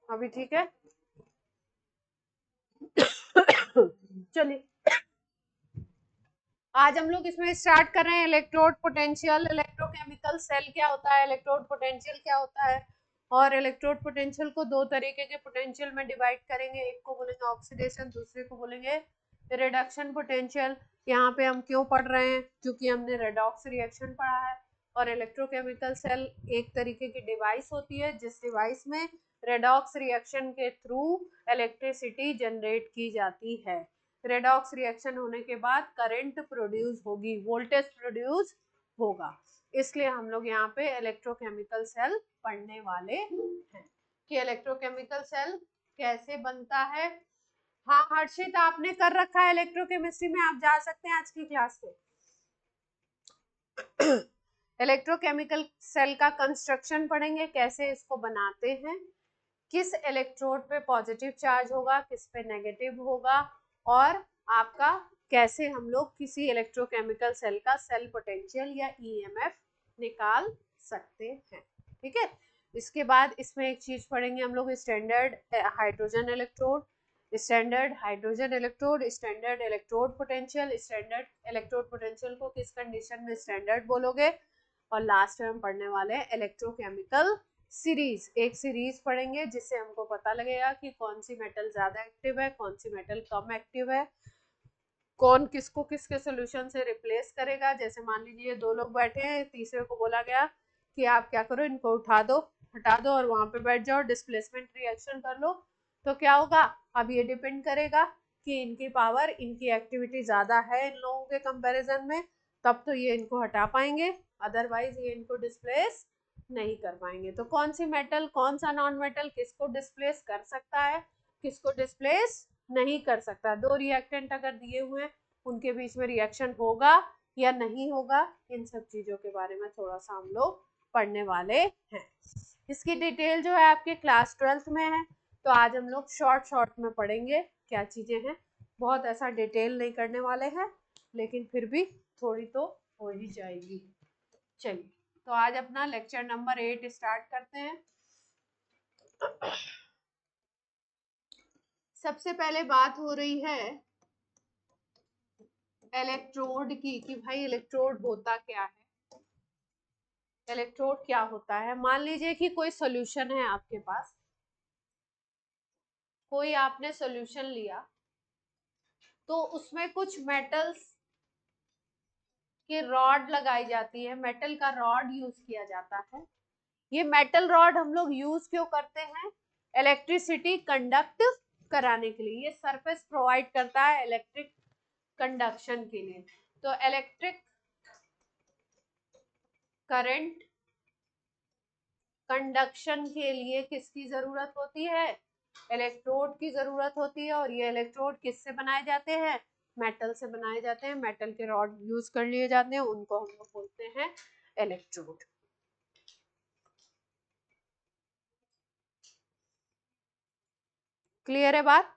अभी ठीक है? चलिए आज हम लोग इसमें स्टार्ट कर रहे हैं इलेक्ट्रोड पोटेंशियल, इलेक्ट्रोकेमिकल सेल क्या होता है, इलेक्ट्रोड पोटेंशियल क्या होता है, और इलेक्ट्रोड पोटेंशियल को दो तरीके के पोटेंशियल में डिवाइड करेंगे। एक को बोलेंगे ऑक्सीडेशन, दूसरे को बोलेंगे रिडक्शन पोटेंशियल। यहाँ पे हम क्यों पढ़ रहे हैं? क्योंकि हमने रेडॉक्स रिएक्शन पढ़ा है। और इलेक्ट्रोकेमिकल सेल एक तरीके की डिवाइस होती है जिस डिवाइस में रेडॉक्स रिएक्शन के थ्रू इलेक्ट्रिसिटी जनरेट की जाती है। रेडॉक्स रिएक्शन होने के बाद करंट प्रोड्यूस होगी, वोल्टेज प्रोड्यूस होगा। इसलिए हम लोग यहाँ पे इलेक्ट्रोकेमिकल सेल पढ़ने वाले हैं कि इलेक्ट्रोकेमिकल सेल कैसे बनता है। हाँ हर्षित, आपने कर रखा है इलेक्ट्रोकेमिस्ट्री में, आप जा सकते हैं आज की क्लास में। इलेक्ट्रोकेमिकल सेल का कंस्ट्रक्शन पढ़ेंगे, कैसे इसको बनाते हैं, किस इलेक्ट्रोड पे पॉजिटिव चार्ज होगा, किस पे नेगेटिव होगा, और आपका कैसे हम लोग किसी इलेक्ट्रोकेमिकल सेल का सेल पोटेंशियल या ईएमएफ निकाल सकते हैं। ठीक है, इसके बाद इसमें एक चीज पढ़ेंगे हम लोग, standard hydrogen electrode, standard hydrogen electrode, standard electrode potential, standard electrode potential को किस कंडीशन में स्टैंडर्ड बोलोगे, और लास्ट में हम पढ़ने वाले हैं इलेक्ट्रोकेमिकल सीरीज। एक सीरीज पढ़ेंगे जिससे हमको पता लगेगा कि कौन सी मेटल ज्यादा एक्टिव है, कौन सी मेटल कम एक्टिव है, कौन किसको किसके सोल्यूशन से रिप्लेस करेगा। जैसे मान लीजिए दो लोग बैठे हैं, तीसरे को बोला गया कि आप क्या करो, इनको उठा दो, हटा दो और वहां पे बैठ जाओ, डिस्प्लेसमेंट रिएक्शन कर लो, तो क्या होगा? अब ये डिपेंड करेगा कि इनकी पावर, इनकी एक्टिविटी ज्यादा है इन लोगों के कंपैरिजन में, तब तो ये इनको हटा पाएंगे, अदरवाइज ये इनको डिस्प्लेस नहीं कर पाएंगे। तो कौन सी मेटल, कौन सा नॉन मेटल किसको डिस्प्लेस कर सकता है, किसको डिस्प्लेस नहीं कर सकता। दो रिएक्टेंट अगर दिए हुए हैं, उनके बीच में रिएक्शन होगा या नहीं होगा, इन सब चीजों के बारे में थोड़ा सा हम लोग पढ़ने वाले हैं। इसकी डिटेल जो है आपके क्लास 12th में है, तो आज हम लोग शॉर्ट शॉर्ट में पढ़ेंगे क्या चीजें हैं। बहुत ऐसा डिटेल नहीं करने वाले हैं, लेकिन फिर भी थोड़ी तो हो ही जाएगी। चलिए तो आज अपना लेक्चर नंबर 8 स्टार्ट करते हैं। सबसे पहले बात हो रही है इलेक्ट्रोड की, कि भाई इलेक्ट्रोड होता क्या है, इलेक्ट्रोड क्या होता है। मान लीजिए कि कोई सॉल्यूशन है आपके पास, कोई आपने सॉल्यूशन लिया, तो उसमें कुछ मेटल्स की रॉड लगाई जाती है, मेटल का रॉड यूज किया जाता है। ये मेटल रॉड हम लोग यूज क्यों करते हैं? इलेक्ट्रिसिटी कंडक्ट कराने के लिए। ये सरफेस प्रोवाइड करता है इलेक्ट्रिक कंडक्शन के लिए। तो इलेक्ट्रिक करंट कंडक्शन के लिए किसकी जरूरत होती है? इलेक्ट्रोड की जरूरत होती है। और ये इलेक्ट्रोड किससे बनाए जाते हैं? मेटल से बनाए जाते हैं। मेटल के रॉड यूज कर लिए जाते हैं, उनको हम लोग बोलते हैं इलेक्ट्रोड। क्लियर है बात?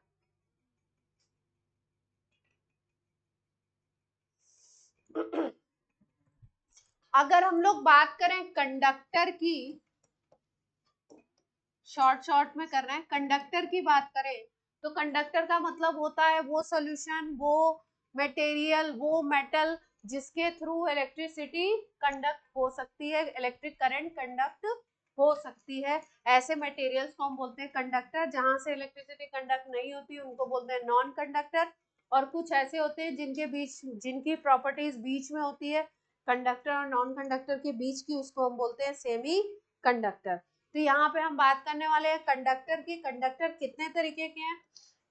अगर हम लोग बात करें कंडक्टर की, शॉर्ट शॉर्ट में कर रहे हैं, कंडक्टर की बात करें, तो कंडक्टर का मतलब होता है वो सॉल्यूशन, वो मटेरियल, वो मेटल जिसके थ्रू इलेक्ट्रिसिटी कंडक्ट हो सकती है, इलेक्ट्रिक करंट कंडक्ट हो सकती है। ऐसे मटेरियल्स को हम बोलते हैं कंडक्टर। जहां से इलेक्ट्रिसिटी कंडक्ट नहीं होती उनको बोलते हैं नॉन कंडक्टर। और कुछ ऐसे होते हैं जिनके बीच, जिनकी प्रॉपर्टीज बीच में होती है कंडक्टर और नॉन कंडक्टर के बीच की, उसको हम बोलते हैं सेमी कंडक्टर। तो यहाँ पे हम बात करने वाले हैं कंडक्टर की। कंडक्टर कितने तरीके के हैं?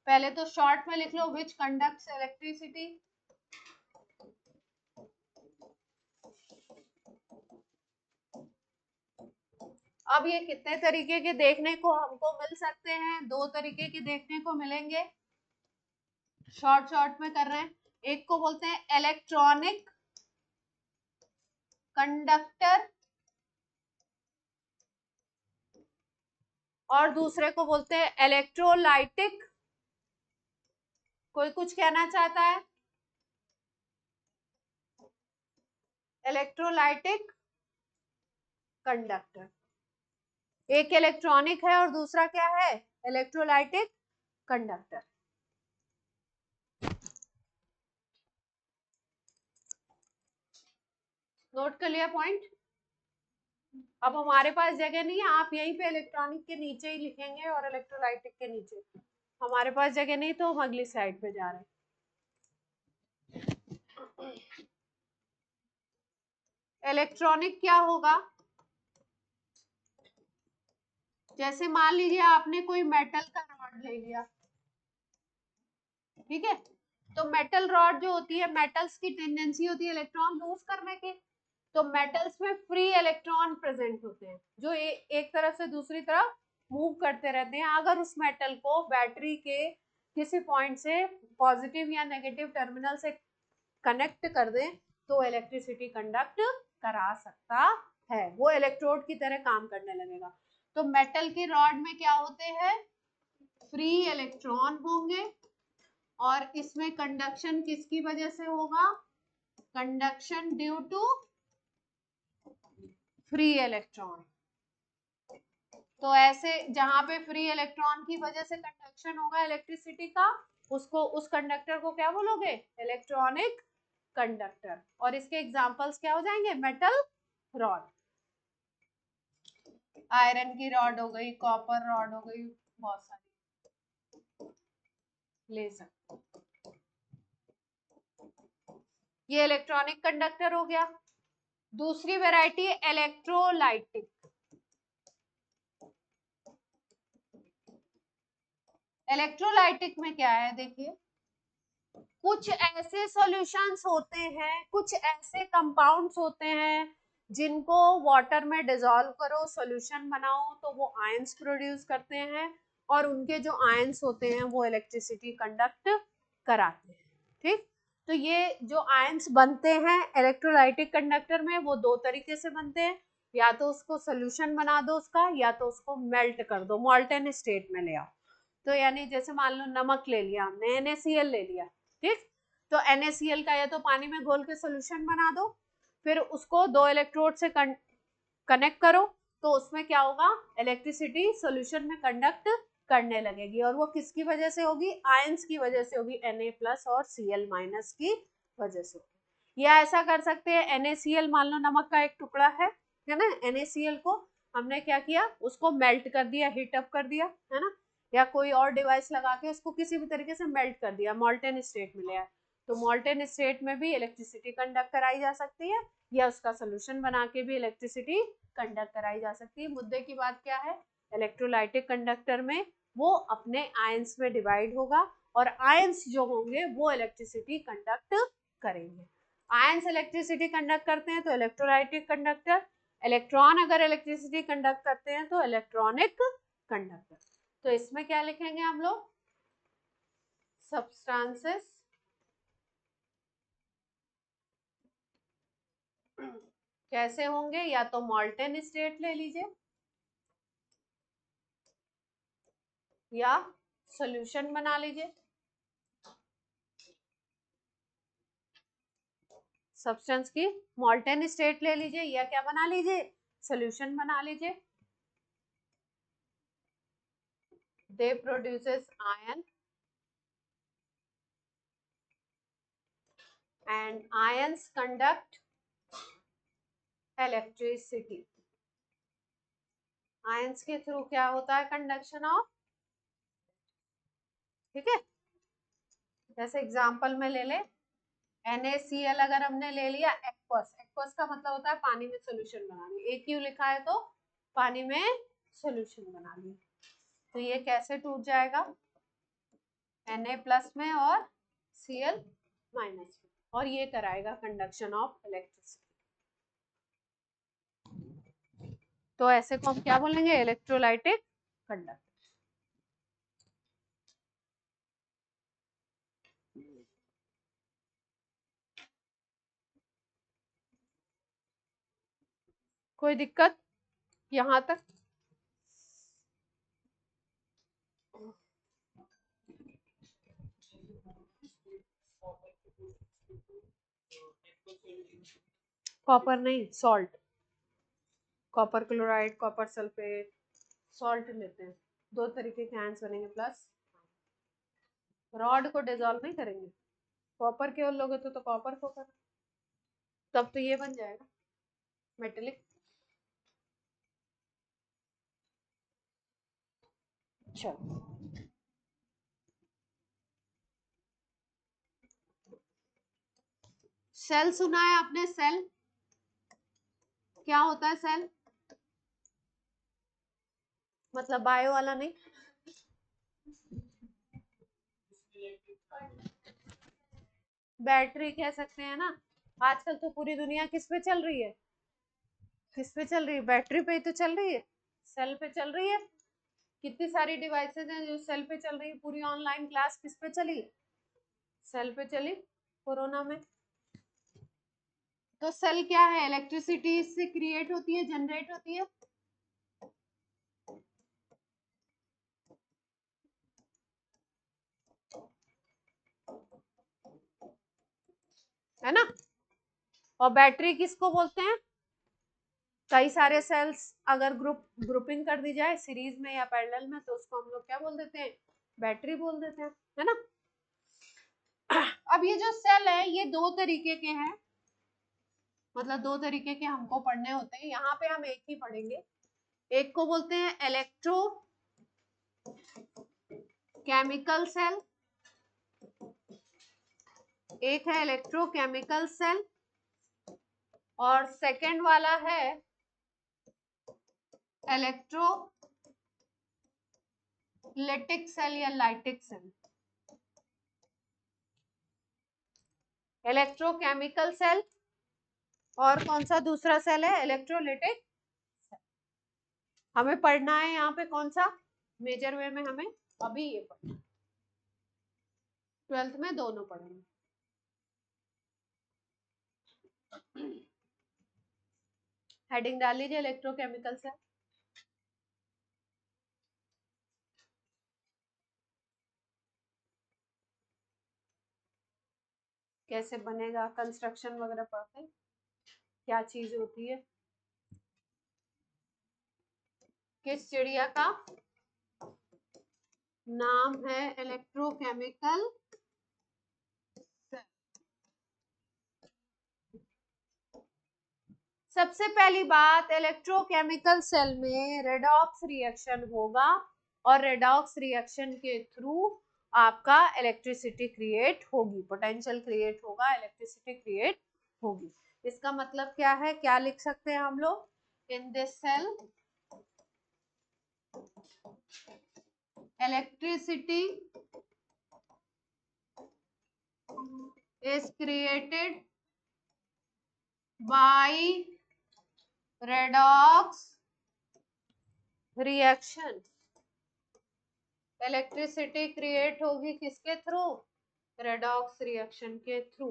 पहले तो शॉर्ट में लिख लो, विच कंडक्ट्स इलेक्ट्रिसिटी। अब ये कितने तरीके के देखने को हमको मिल सकते हैं? दो तरीके के देखने को मिलेंगे। शॉर्ट शॉर्ट में कर रहे हैं। एक को बोलते हैं इलेक्ट्रॉनिक कंडक्टर और दूसरे को बोलते हैं इलेक्ट्रोलाइटिक। कोई कुछ कहना चाहता है? Electrolytic conductor. एक इलेक्ट्रॉनिक है और दूसरा क्या है, इलेक्ट्रोलाइटिक कंडक्टर। नोट कर लिया पॉइंट। अब हमारे पास जगह नहीं है, आप यहीं पे इलेक्ट्रॉनिक के नीचे ही लिखेंगे और इलेक्ट्रोलाइटिक के नीचे। हमारे पास जगह नहीं तो हम अगली स्लाइड पे जा रहे हैं। इलेक्ट्रॉनिक क्या होगा, जैसे मान लीजिए आपने कोई मेटल का रॉड ले लिया, ठीक है, तो मेटल रॉड जो होती है, मेटल्स की टेंडेंसी होती है इलेक्ट्रॉन लूज करने की, तो मेटल्स में फ्री इलेक्ट्रॉन प्रेजेंट होते हैं जो एक तरफ से दूसरी तरफ मूव करते रहते हैं। अगर उस मेटल को बैटरी के किसी पॉइंट से पॉजिटिव या नेगेटिव टर्मिनल से कनेक्ट कर दें तो इलेक्ट्रिसिटी कंडक्ट करा सकता है, वो इलेक्ट्रोड की तरह काम करने लगेगा। तो मेटल के रॉड में क्या होते हैं, फ्री इलेक्ट्रॉन होंगे और इसमें कंडक्शन किसकी वजह से होगा, conduction due to free electron. तो ऐसे जहां पे फ्री इलेक्ट्रॉन की वजह से कंडक्शन होगा इलेक्ट्रिसिटी का, उसको उस कंडक्टर को क्या बोलोगे, इलेक्ट्रॉनिक कंडक्टर। और इसके एग्जांपल्स क्या हो जाएंगे, मेटल रॉड, आयरन की रॉड हो गई, कॉपर रॉड हो गई, बहुत सारी ले सकते। ये इलेक्ट्रॉनिक कंडक्टर हो गया। दूसरी वैरायटी है इलेक्ट्रोलाइटिक। इलेक्ट्रोलाइटिक में क्या है, देखिए कुछ ऐसे सॉल्यूशंस होते हैं, कुछ ऐसे कंपाउंड्स होते हैं जिनको वाटर में डिसॉल्व करो, सॉल्यूशन बनाओ तो वो आयंस प्रोड्यूस करते हैं और उनके जो आयंस होते हैं वो इलेक्ट्रिसिटी कंडक्ट कराते हैं। ठीक, तो ये जो आयंस बनते हैं इलेक्ट्रोलाइटिक कंडक्टर में वो दो तरीके से बनते हैं, या तो उसको सॉल्यूशन बना दो उसका, या तो उसको मेल्ट कर दो, मोल्टेन स्टेट में ले आओ। तो यानी जैसे मान लो नमक ले लिया हमने, NaCl ले लिया, ठीक, तो NaCl का या तो पानी में घोल के सोल्यूशन बना दो, फिर उसको दो इलेक्ट्रोड से कनेक्ट करो, तो उसमें क्या होगा, इलेक्ट्रिसिटी सोल्यूशन में कंडक्ट करने लगेगी और वो किसकी वजह से होगी, आयंस की वजह से होगी, Na+ और Cl- की वजह से होगी। या ऐसा कर सकते हैं, NaCl मान लो नमक का एक टुकड़ा है ना, NaCl को हमने क्या किया, उसको मेल्ट कर दिया, हीट अप कर दिया, है ना, या कोई और डिवाइस लगा के उसको किसी भी तरीके से मेल्ट कर दिया, मोल्टेन स्टेट में ले आया, तो मोल्टेन स्टेट में भी इलेक्ट्रिसिटी कंडक्ट कराई जा सकती है, या उसका सोल्यूशन बना के भी इलेक्ट्रिसिटी कंडक्ट कराई जा सकती है। मुद्दे की बात क्या है, इलेक्ट्रोलाइटिक कंडक्टर में वो अपने आयंस में डिवाइड होगा और आयंस जो होंगे वो इलेक्ट्रिसिटी कंडक्ट करेंगे। आयंस इलेक्ट्रिसिटी कंडक्ट करते हैं तो इलेक्ट्रोलाइटिक कंडक्टर, इलेक्ट्रॉन अगर इलेक्ट्रिसिटी कंडक्ट करते हैं तो इलेक्ट्रॉनिक कंडक्टर। तो इसमें क्या लिखेंगे हम लोग, सब्सटेंसेस कैसे होंगे, या तो मोल्टेन स्टेट ले लीजिए या सॉल्यूशन बना लीजिए, सब्सटेंस की मोल्टेन स्टेट ले लीजिए या क्या बना लीजिए, सॉल्यूशन बना लीजिए। दे produces ion and ions conduct electricity. Ions के थ्रू क्या होता है, कंडक्शन ऑफ, ठीक है, जैसे एग्जांपल में ले ले, NaCl अगर हमने ले लिया, एक्वस, एक्वस का मतलब होता है पानी में सोल्यूशन बनाना, AQ लिखा है तो पानी में सोल्यूशन बना लिया, तो ये कैसे टूट जाएगा, Na+ में और Cl- में, और ये कराएगा कंडक्शन ऑफ इलेक्ट्रिसिटी। तो ऐसे को हम क्या बोलेंगे, इलेक्ट्रोलाइटिक कंडक्टर। कोई दिक्कत यहाँ तक, कॉपर नहीं, salt, copper chloride, copper sulphate, salt लेते हैं, 2 तरीके के आयंस बनेंगे प्लस, रॉड को डिजोल्व नहीं करेंगे, कॉपर केवल लोगे तो कॉपर को कर, तब तो ये बन जाएगा मेटेलिक। चलो सेल सुना है आपने, सेल क्या होता है? सेल मतलब बायो वाला नहीं, बैटरी कह सकते हैं ना। आजकल तो पूरी दुनिया किस पे चल रही है? किस पे चल रही है? बैटरी पे ही तो चल रही है, सेल पे चल रही है। कितनी सारी डिवाइसेज हैं जो सेल पे चल रही है। पूरी ऑनलाइन क्लास किस पे चली? सेल पे चली कोरोना में। तो सेल क्या है? इलेक्ट्रिसिटी इससे क्रिएट होती है, जनरेट होती है ना। और बैटरी किसको बोलते हैं? कई सारे सेल्स अगर ग्रुपिंग कर दी जाए सीरीज में या पैरेलल में, तो उसको हम लोग क्या बोल देते हैं? बैटरी बोल देते हैं, है ना। अब ये जो सेल है ये 2 तरीके के हैं, मतलब 2 तरीके के हमको पढ़ने होते हैं। यहाँ पे हम एक ही पढ़ेंगे। एक को बोलते हैं इलेक्ट्रो केमिकल सेल, एक है इलेक्ट्रोकेमिकल सेल, और सेकंड वाला है इलेक्ट्रोलाइटिक सेल या लाइटिक सेल। इलेक्ट्रोकेमिकल सेल और कौन सा दूसरा सेल है? इलेक्ट्रोलाइटिक। हमें पढ़ना है यहाँ पे कौन सा? मेजर वे में हमें अभी ये पढ़ना, 12th में दोनों पढ़ेंगे। हेडिंग डाल लीजिए इलेक्ट्रोकेमिकल सेल। कैसे बनेगा, कंस्ट्रक्शन वगैरह पढ़ते हैं, क्या चीज होती है। किस चिड़िया का नाम है इलेक्ट्रोकेमिकल सेल? सबसे पहली बात, इलेक्ट्रोकेमिकल सेल में रेडॉक्स रिएक्शन होगा और रेडॉक्स रिएक्शन के थ्रू आपका इलेक्ट्रिसिटी क्रिएट होगी, पोटेंशियल क्रिएट होगा, इलेक्ट्रिसिटी क्रिएट होगी। इसका मतलब क्या है? क्या लिख सकते हैं हम लोग? In this cell electricity is created by redox reaction। Electricity create होगी किसके थ्रू? रेडॉक्स रिएक्शन के थ्रू।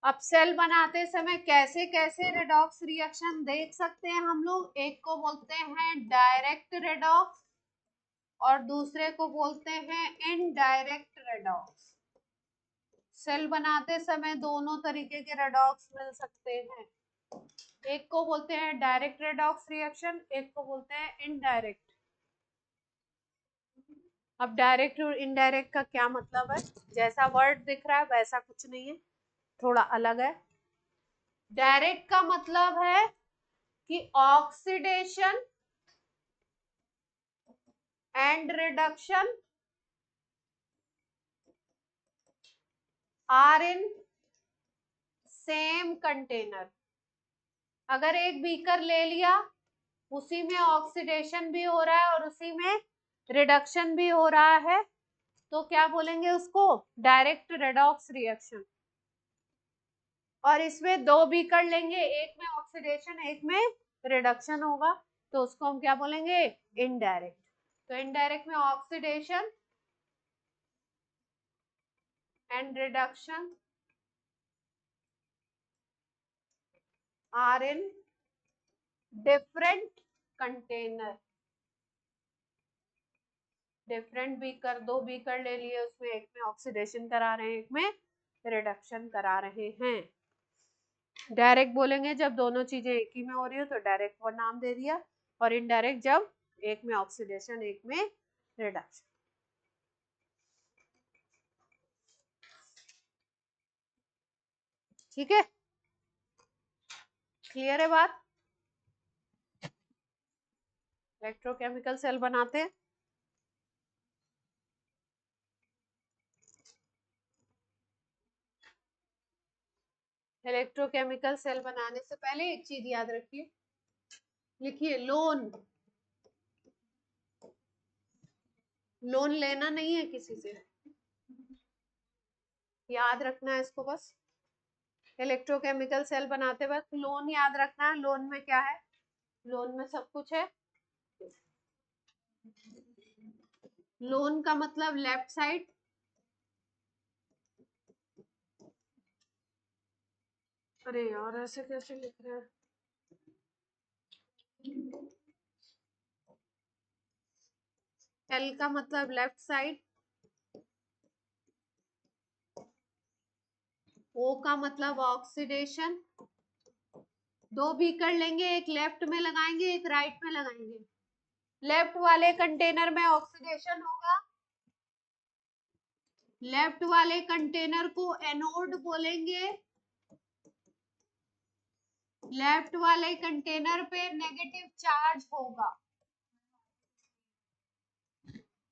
अब सेल बनाते समय कैसे कैसे रेडॉक्स रिएक्शन देख सकते हैं हम लोग? एक को बोलते हैं डायरेक्ट रेडॉक्स और दूसरे को बोलते हैं इनडायरेक्ट रेडॉक्स। सेल बनाते समय दोनों तरीके के रेडॉक्स मिल सकते हैं। एक को बोलते हैं डायरेक्ट रेडॉक्स रिएक्शन, एक को बोलते हैं इनडायरेक्ट। अब डायरेक्ट और इनडायरेक्ट का क्या मतलब है? जैसा वर्ड दिख रहा है वैसा कुछ नहीं है, थोड़ा अलग है। डायरेक्ट का मतलब है कि oxidation and reduction are in same container. अगर एक बीकर ले लिया, उसी में ऑक्सीडेशन भी हो रहा है और उसी में रिडक्शन भी हो रहा है, तो क्या बोलेंगे उसको? Direct redox reaction. और इसमें 2 बीकर लेंगे, एक में ऑक्सीडेशन एक में रिडक्शन होगा, तो उसको हम क्या बोलेंगे? इनडायरेक्ट। तो इनडायरेक्ट में oxidation and reduction are in different container. Different beaker, 2 beaker ले लिए, उसमें एक में ऑक्सीडेशन करा रहे हैं एक में रिडक्शन करा रहे हैं। डायरेक्ट बोलेंगे जब दोनों चीजें एक ही में हो रही हो तो डायरेक्ट वो नाम दे दिया, और इनडायरेक्ट जब एक में ऑक्सीडेशन एक में रिडक्शन। ठीक है, क्लियर है बात? इलेक्ट्रोकेमिकल सेल बनाते हैं। इलेक्ट्रोकेमिकल सेल बनाने से पहले एक चीज याद रखिए, लिखिए लोन। लोन लेना नहीं है किसी से, याद रखना है इसको बस। इलेक्ट्रोकेमिकल सेल बनाते वक्त लोन याद रखना है। लोन में क्या है? लोन में सब कुछ है। लोन का मतलब लेफ्ट साइड, अरे यार ऐसे कैसे लिख रहे हैं? एल का मतलब लेफ्ट साइड, ओ का मतलब ऑक्सीडेशन। दो बीकर लेंगे, एक लेफ्ट में लगाएंगे एक राइट में लगाएंगे। लेफ्ट वाले कंटेनर में ऑक्सीडेशन होगा, लेफ्ट वाले कंटेनर को एनोड बोलेंगे, लेफ्ट वाले कंटेनर पे नेगेटिव चार्ज होगा।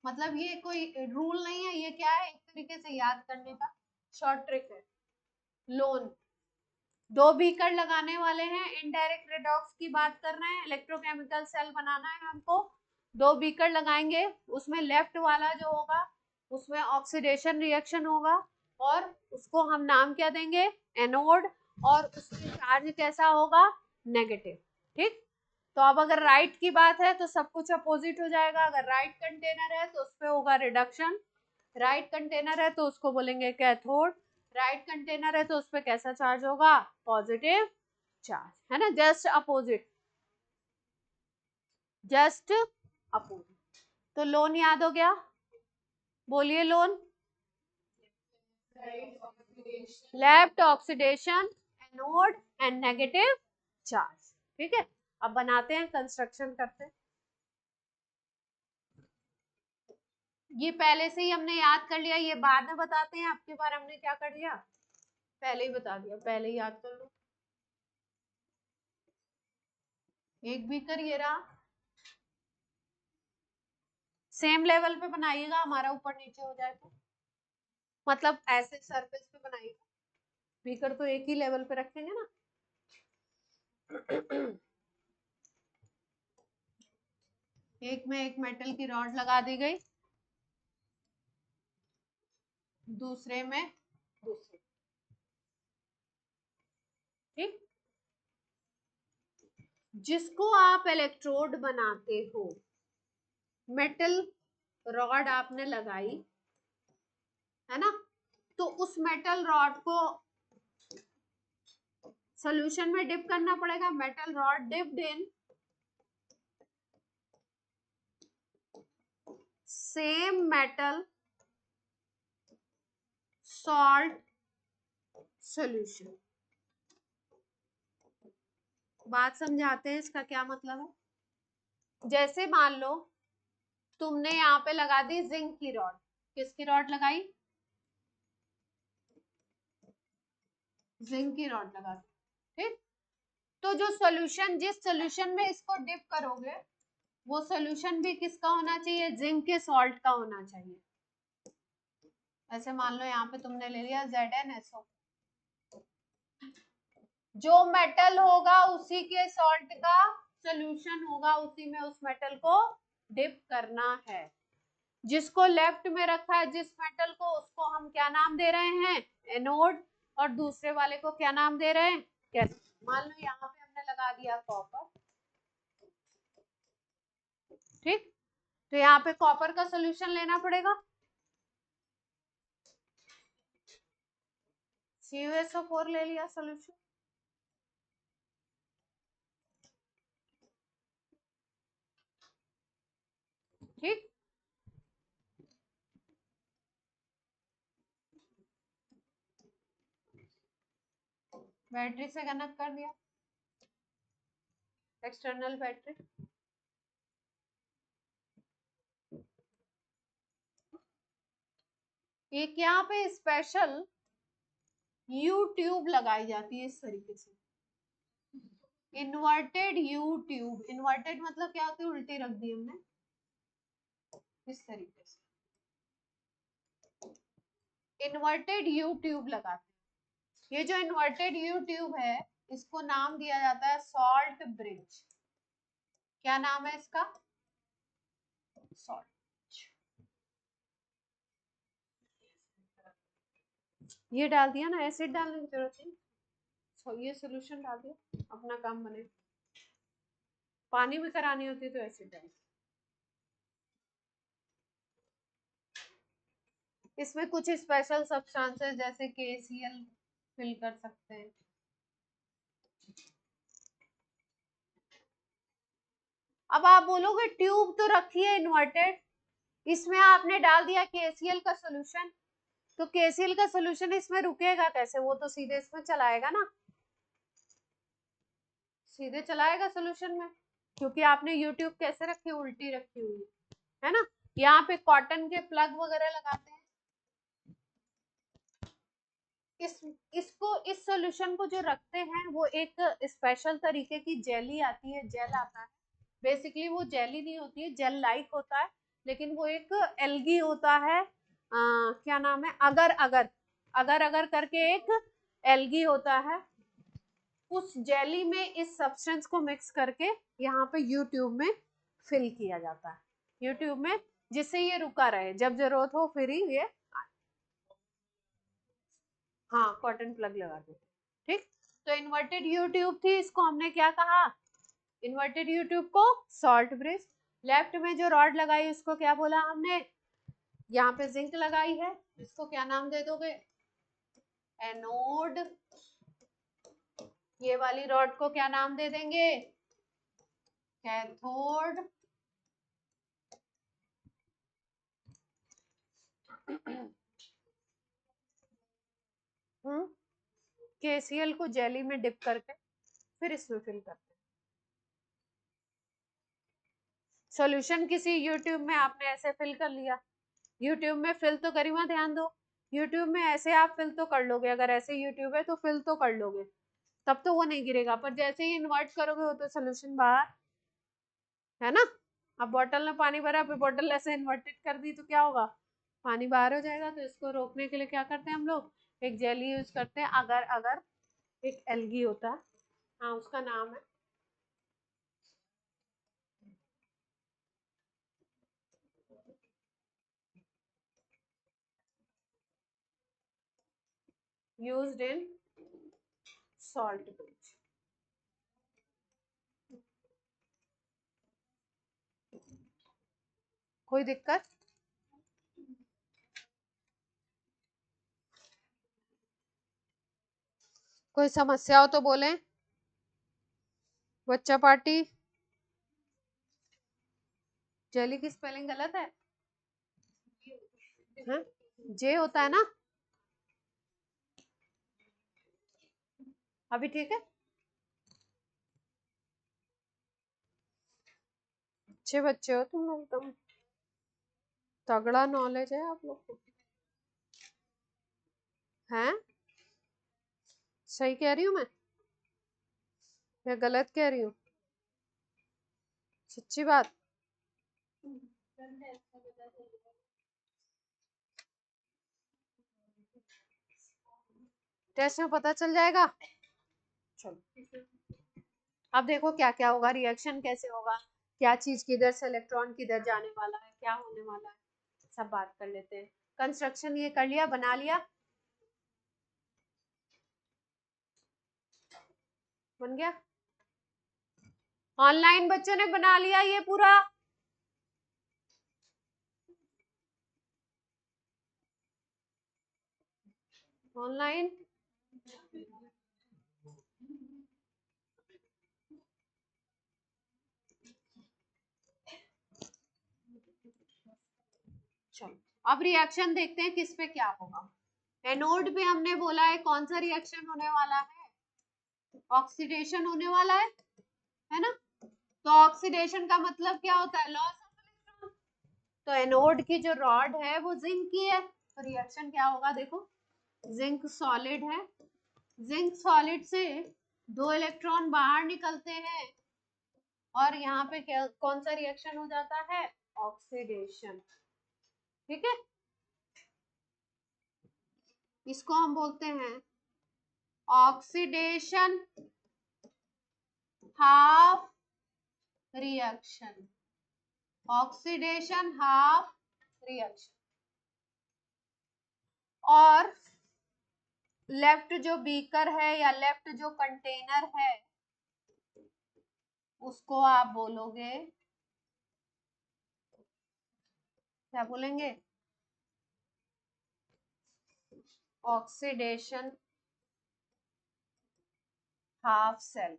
मतलब ये कोई रूल नहीं है, ये क्या है, एक तरीके से याद करने का शॉर्ट ट्रिक है। लोन, दो बीकर लगाने वाले हैं, इनडायरेक्ट रेडॉक्स की बात कर रहे हैं, इलेक्ट्रोकेमिकल सेल बनाना है हमको। दो बीकर लगाएंगे, उसमें लेफ्ट वाला जो होगा उसमें ऑक्सीडेशन रिएक्शन होगा, और उसको हम नाम क्या देंगे? एनोड। और उसकी चार्ज कैसा होगा? नेगेटिव। ठीक, तो अब अगर राइट की बात है तो सब कुछ अपोजिट हो जाएगा। अगर राइट कंटेनर है तो उस पर होगा रिडक्शन, राइट कंटेनर है तो उसको बोलेंगे कैथोड, राइट कंटेनर है तो उस पर कैसा चार्ज होगा? पॉजिटिव चार्ज, है ना, जस्ट अपोजिट, जस्ट अपोजिट। तो लोन याद हो गया, बोलिए loan. Left oxidation, anode and negative charge. ठीक है, अब बनाते हैं, कंस्ट्रक्शन करते हैं। ये पहले से ही हमने याद कर लिया, ये बाद में बताते हैं। आपके बार हमने क्या कर दिया, पहले ही बता दिया, पहले ही याद कर लो। एक बीकर ये रहा, सेम लेवल पे बनाइएगा, हमारा ऊपर नीचे हो जाए तो, मतलब ऐसे सरफेस पे बनाइएगा। बीकर तो एक ही लेवल पे रखेंगे ना। एक में एक मेटल की रॉड लगा दी गई, दूसरे में दूसरे। ठीक, जिसको आप इलेक्ट्रोड बनाते हो, मेटल रॉड आपने लगाई है ना, तो उस मेटल रॉड को सॉल्यूशन में डिप करना पड़ेगा। Metal rod dipped in same metal salt solution. बात समझाते हैं इसका क्या मतलब है। जैसे मान लो तुमने यहाँ पे लगा दी जिंक की रॉड, किसकी रॉड लगाई? जिंक की रॉड लगा दी। ठीक, तो जो सॉल्यूशन, जिस सॉल्यूशन में इसको डिप करोगे वो सॉल्यूशन भी किसका होना चाहिए? जिंक के सॉल्ट का होना चाहिए। ऐसे मान लो यहाँ पे तुमने ले लिया ZnSO, जो मेटल होगा उसी के सॉल्ट का सॉल्यूशन होगा, उसी में उस मेटल को डिप करना है। जिसको लेफ्ट में रखा है जिस मेटल को, उसको हम क्या नाम दे रहे हैं? एनोड। और दूसरे वाले को क्या नाम दे रहे हैं? कैथोड। मान लो यहाँ पे हमने लगा दिया कॉपर। ठीक, तो यहाँ पे कॉपर का सोल्यूशन लेना पड़ेगा, CuSO4 ले लिया सोल्यूशन। ठीक, बैटरी से कनेक्ट कर दिया, एक्सटर्नल बैटरी। एक यहाँ पे स्पेशल यू ट्यूब लगाई जाती है इस तरीके से, इन्वर्टेड यू ट्यूब। इन्वर्टेड मतलब क्या होती है, उल्टी रख दी हमने इस तरीके से, इन्वर्टेड यू ट्यूब लगाते हैं। ये जो इन्वर्टेड यू ट्यूब है इसको नाम दिया जाता है सॉल्ट ब्रिज। क्या नाम है इसका, सॉल्ट। ये डाल दिया ना, एसिड डालने की जरूरत नहीं, ये सोल्यूशन डाल दिया, अपना काम बने। पानी में करानी होती तो एसिड डाल। इसमें कुछ स्पेशल सब्सटेंसेस जैसे KCl फिल कर सकते हैं। अब आप बोलोगे ट्यूब तो रखी है इन्वर्टेड, इसमें आपने डाल दिया KCl का सोल्यूशन, तो KCl का सोल्यूशन इसमें रुकेगा कैसे, वो तो सीधे इसमें चलाएगा ना, सीधे चलाएगा सोल्यूशन में, क्योंकि आपने यूट्यूब कैसे रखी, उल्टी रखी हुई है ना। यहाँ पे कॉटन के प्लग वगैरह लगाते हैं। इस सॉल्यूशन को जो रखते हैं वो एक स्पेशल तरीके की जेली आती है, जेल आता है। बेसिकली वो जेली नहीं होती है, जेल लाइक होता है, लेकिन वो एक एल्गी होता है। क्या नाम है, अगर अगर अगर अगर करके एक एल्गी होता है। उस जेली में इस सब्सटेंस को मिक्स करके यहाँ पे यूट्यूब में फिल किया जाता है, यूट्यूब में, जिससे ये रुका रहे, जब जरूरत हो फिर ही ये। हाँ, कॉटन प्लग लगा देते, ठीक। तो इन्वर्टेड यू ट्यूब थी, इसको हमने क्या कहा, इन्वर्टेड यू ट्यूब को सॉल्ट ब्रिज। लेफ्ट में जो रॉड लगाई उसको क्या बोला हमने, यहाँ पे जिंक लगाई है, इसको क्या नाम दे दोगे, एनोड। ये वाली रॉड को क्या नाम दे देंगे, कैथोड। KCl को जेली में डिप करके फिर इसमें फिल करते हैं। सॉल्यूशन किसी यूट्यूब में आपने ऐसे फिल कर लिया, यूट्यूब में फिल तो करी, वहां ध्यान दो, यूट्यूब में ऐसे आप फिल तो कर लोगे, अगर ऐसे यूट्यूब है तो फिल तो कर लोगे, तब तो वो नहीं गिरेगा, पर जैसे ही इन्वर्ट करोगे वो तो सोल्यूशन बाहर है ना। अब बॉटल में पानी भरा, फिर बॉटल ऐसे इन्वर्टेड कर दी तो क्या होगा, पानी बाहर हो जाएगा। तो इसको रोकने के लिए क्या करते हैं हम लोग, एक जेली यूज करते हैं, अगर अगर एक एल्गी होता है, हाँ उसका नाम है, यूज्ड इन सॉल्ट ब्रिज। कोई दिक्कत, कोई समस्या हो तो बोले। बच्चा पार्टी, जेली की स्पेलिंग गलत है, जे होता है ना, अभी ठीक है। अच्छे बच्चे हो तुम लोग, तुम तगड़ा नॉलेज है आप लोग को, हैं। सही कह रही हूँ मैं या गलत कह रही हूँ, सच्ची बात। टेस्ट में पता चल जाएगा। चलो अब देखो क्या क्या होगा, रिएक्शन कैसे होगा, क्या चीज किधर से इलेक्ट्रॉन किधर जाने वाला है, क्या होने वाला है, सब बात कर लेते हैं। कंस्ट्रक्शन ये कर लिया, बना लिया, बन गया। ऑनलाइन बच्चों ने बना लिया ये पूरा, ऑनलाइन। चलो अब रिएक्शन देखते हैं किस पे क्या होगा। एनोड पे हमने बोला है कौन सा रिएक्शन होने वाला है, ऑक्सीडेशन होने वाला है ना। तो ऑक्सीडेशन का मतलब क्या होता है, लॉस ऑफ इलेक्ट्रॉन। तो एनोड की जो रॉड है वो जिंक की है, तो रिएक्शन क्या होगा देखो, जिंक सॉलिड है, जिंक सॉलिड से 2 इलेक्ट्रॉन बाहर निकलते हैं और यहाँ पे क्या कौन सा रिएक्शन हो जाता है, ऑक्सीडेशन। ठीक है, इसको हम बोलते हैं oxidation half reaction, oxidation half reaction. और लेफ्ट जो बीकर है या लेफ्ट जो कंटेनर है उसको आप बोलोगे, क्या बोलेंगे, oxidation half cell.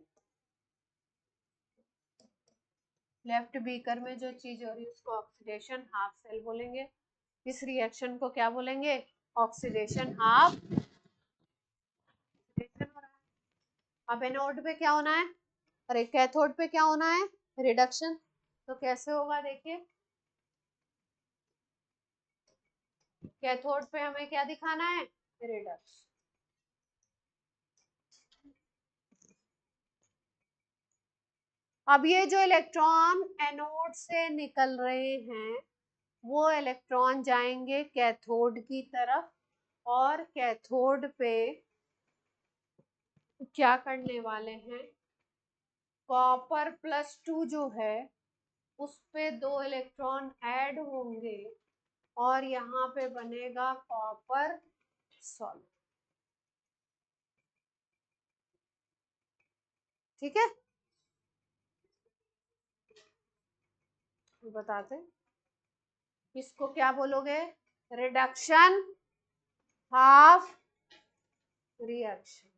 Left beaker में जो चीज हो रही है उसको ऑक्सीडेशन हाफ सेल बोलेंगे। इस रिएक्शन को क्या बोलेंगे, ऑक्सीडेशन हाफ रिएक्शन हो रहा है। अब एनोड पे क्या होना है, और एक कैथोड पे क्या होना है, रिडक्शन। तो कैसे होगा देखिए, कैथोड पे हमें क्या दिखाना है, रिडक्शन। अब ये जो इलेक्ट्रॉन एनोड से निकल रहे हैं वो इलेक्ट्रॉन जाएंगे कैथोड की तरफ, और कैथोड पे क्या करने वाले हैं, कॉपर +2 जो है उस पे 2 इलेक्ट्रॉन ऐड होंगे और यहाँ पे बनेगा कॉपर सॉल्ट। ठीक है, बताते इसको क्या बोलोगे, रिडक्शन हाफ रिएक्शन।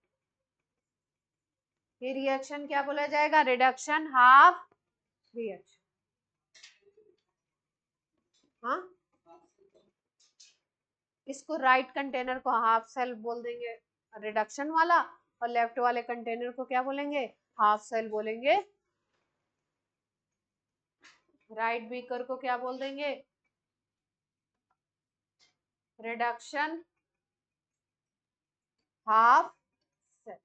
ये रिएक्शन क्या बोला जाएगा, रिडक्शन हाफ रिएक्शन। हाँ, इसको राइट कंटेनर को हाफ सेल बोल देंगे रिडक्शन वाला, और लेफ्ट वाले कंटेनर को क्या बोलेंगे, हाफ सेल बोलेंगे। राइट बीकर को क्या बोल देंगे, reduction half cell.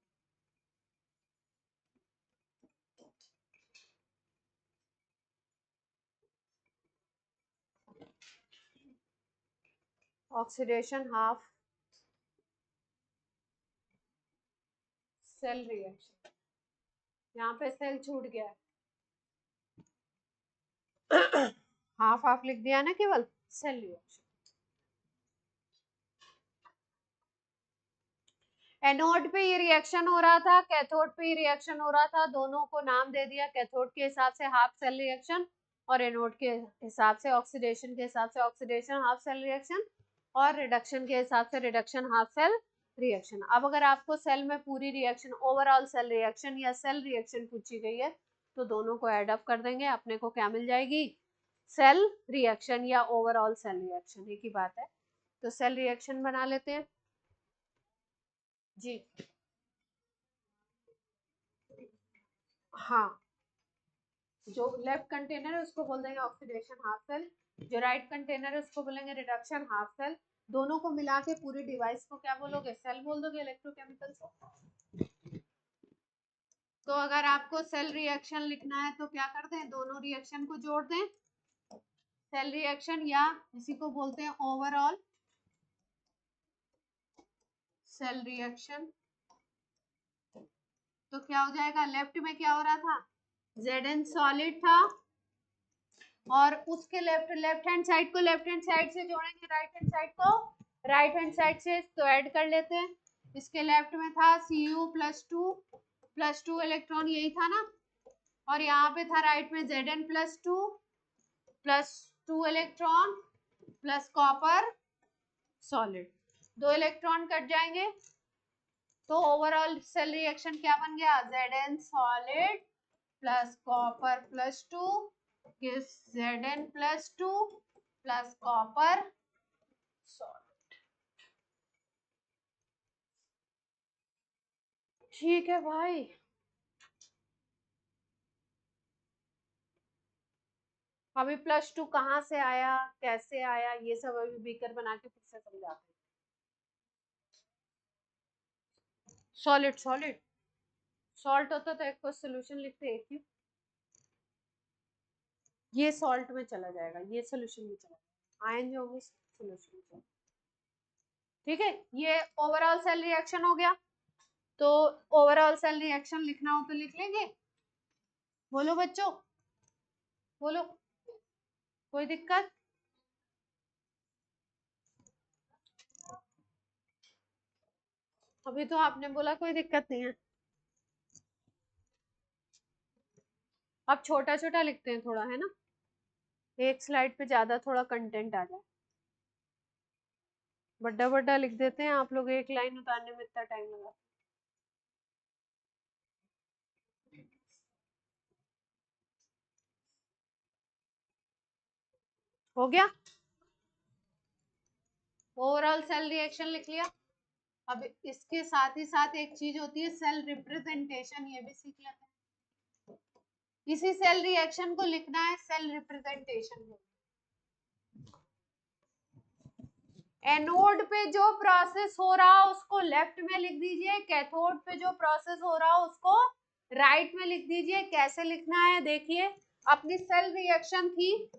Oxidation half cell reaction, यहाँ पे सेल छूट गया है, हाफ हाफ लिख दिया ना केवल, सेल रिएक्शन। एनोड पे ये रिएक्शन हो रहा था, कैथोड पे ये रिएक्शन हो रहा था, दोनों को नाम दे दिया, कैथोड के हिसाब से हाफ सेल रिएक्शन और एनोड के हिसाब से ऑक्सीडेशन के हिसाब से ऑक्सीडेशन हाफ सेल रिएक्शन, और रिडक्शन के हिसाब से रिडक्शन हाफ सेल रिएक्शन। अब अगर आपको सेल में पूरी रिएक्शन, ओवरऑल सेल रिएक्शन या सेल रिएक्शन पूछी गई है तो दोनों को एड अप कर देंगे, अपने को क्या मिल जाएगी, सेल रिएक्शन या ओवरऑल सेल रिएक्शन, एक ही बात है। तो सेल रिएक्शन बना लेते हैं जी। हाँ, जो लेफ्ट कंटेनर है उसको बोल देंगे ऑक्सीडेशन हाफ सेल, जो राइट कंटेनर है उसको बोलेंगे रिडक्शन हाफ सेल। दोनों को मिला के पूरी डिवाइस को क्या बोलोगे, सेल बोल दोगे इलेक्ट्रोकेमिकल से। तो अगर आपको सेल रिएक्शन लिखना है तो क्या करते हैं, दोनों रिएक्शन को जोड़ दें, सेल रिएक्शन या इसी को बोलते हैं ओवरऑल सेल रिएक्शन। तो क्या हो जाएगा, लेफ्ट में क्या हो रहा था, Zn सॉलिड था और उसके लेफ्ट हैंड साइड को लेफ्ट हैंड साइड से जोड़ेंगे, राइट हैंड साइड को राइट हैंड साइड से, तो ऐड कर लेते हैं। इसके लेफ्ट में था Cu+2 इलेक्ट्रॉन, यही था ना, और यहाँ पे था राइट में Zn+2 electron plus copper solid, 2 electron कट जाएंगे तो ओवरऑल सेल रिएक्शन क्या बन गया, Zn solid plus copper gives Zn+2 plus copper salt. ठीक है भाई। अभी +2 कहाँ से आया, कैसे आया, ये सब अभी बीकर बना के फिर से समझाते हैं। सॉलिड सॉलिड सॉल्ट होता तो एक को सोल्यूशन लिखते एक ही, ये सॉल्ट में चला जाएगा, ये सोल्यूशन में चला जाएगा, आयन जो होंगे सोल्यूशन में चला। ठीक है, ये ओवरऑल सेल रिएक्शन हो गया। तो ओवरऑल सेल रिएक्शन लिखना हो तो लिख लेंगे। बोलो बच्चों, बोलो, कोई दिक्कत? अभी तो आपने बोला कोई दिक्कत नहीं है। अब छोटा छोटा लिखते हैं थोड़ा, है ना, एक स्लाइड पे ज्यादा थोड़ा कंटेंट आ जाए। बड़ा बड़ा लिख देते हैं, आप लोग एक लाइन उतारने में इतना टाइम लगा। हो गया, ओवरऑल सेल रिएक्शन लिख लिया। अब इसके साथ ही साथ एक चीज होती है सेल रिप्रेजेंटेशन, ये भी सीख लेते हैं। इसी सेल रिएक्शन को लिखना है सेल रिप्रेजेंटेशन में। एनोड पे जो प्रोसेस हो रहा है उसको लेफ्ट में लिख दीजिए, कैथोड पे जो प्रोसेस हो रहा है उसको राइट में लिख दीजिए। कैसे लिखना है देखिए, अपनी सेल रिएक्शन थी,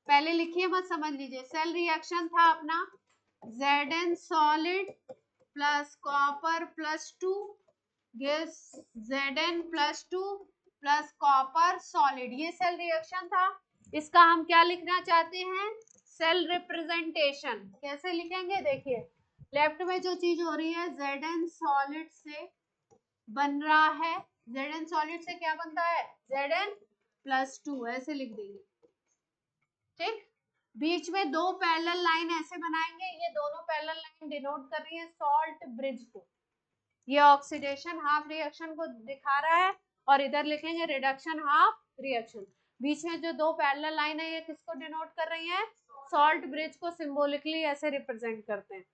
पहले लिखिए मत समझ लीजिए। सेल रिएक्शन था अपना Zn solid plus copper +2 gives Zn+2 plus copper solid, ये सेल रिएक्शन था। इसका हम क्या लिखना चाहते हैं, सेल रिप्रेजेंटेशन। कैसे लिखेंगे देखिए, लेफ्ट में जो चीज हो रही है Zn सॉलिड से बन रहा है, Zn सॉलिड से क्या बनता है, Zn+2, ऐसे लिख देंगे। ठीक, बीच में दो पैरेलल लाइन ऐसे बनाएंगे, ये दोनों पैरेलल लाइन डिनोट कर रही है सॉल्ट ब्रिज को, ये ऑक्सीडेशन हाफ रिएक्शन को दिखा रहा है, और इधर लिखेंगे रिडक्शन हाफ रिएक्शन। बीच में जो दो पैरेलल लाइन है ये किसको डिनोट कर रही है, सॉल्ट ब्रिज को सिंबॉलिकली ऐसे रिप्रेजेंट करते हैं।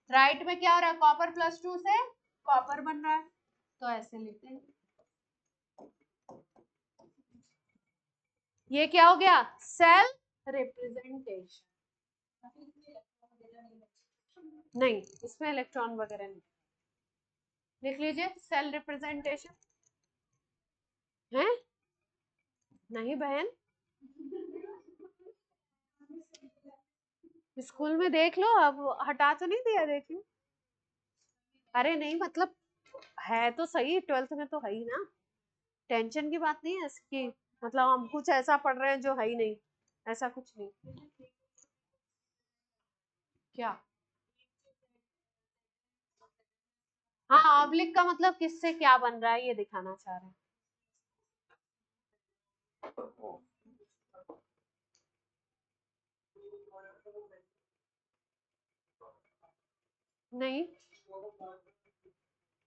राइट में क्या हो रहा है, कॉपर +2 से कॉपर बन रहा है, तो ऐसे लिखते हैं। ये क्या हो गया, सेल रिप्रेजेंटेशन। नहीं, इसमें इलेक्ट्रॉन वगैरह नहीं, लिख लीजिए सेल रिप्रेजेंटेशन। है नहीं बहन, स्कूल में देख लो, अब हटा तो नहीं दिया, देख लो। अरे नहीं मतलब है तो सही, 12th में तो है ही ना, टेंशन की बात नहीं है इसकी, मतलब हम कुछ ऐसा पढ़ रहे हैं जो है ही नहीं, ऐसा कुछ नहीं। क्या, हाँ ऑब्लिक का मतलब किससे क्या बन रहा है ये दिखाना चाह रहे हैं। नहीं,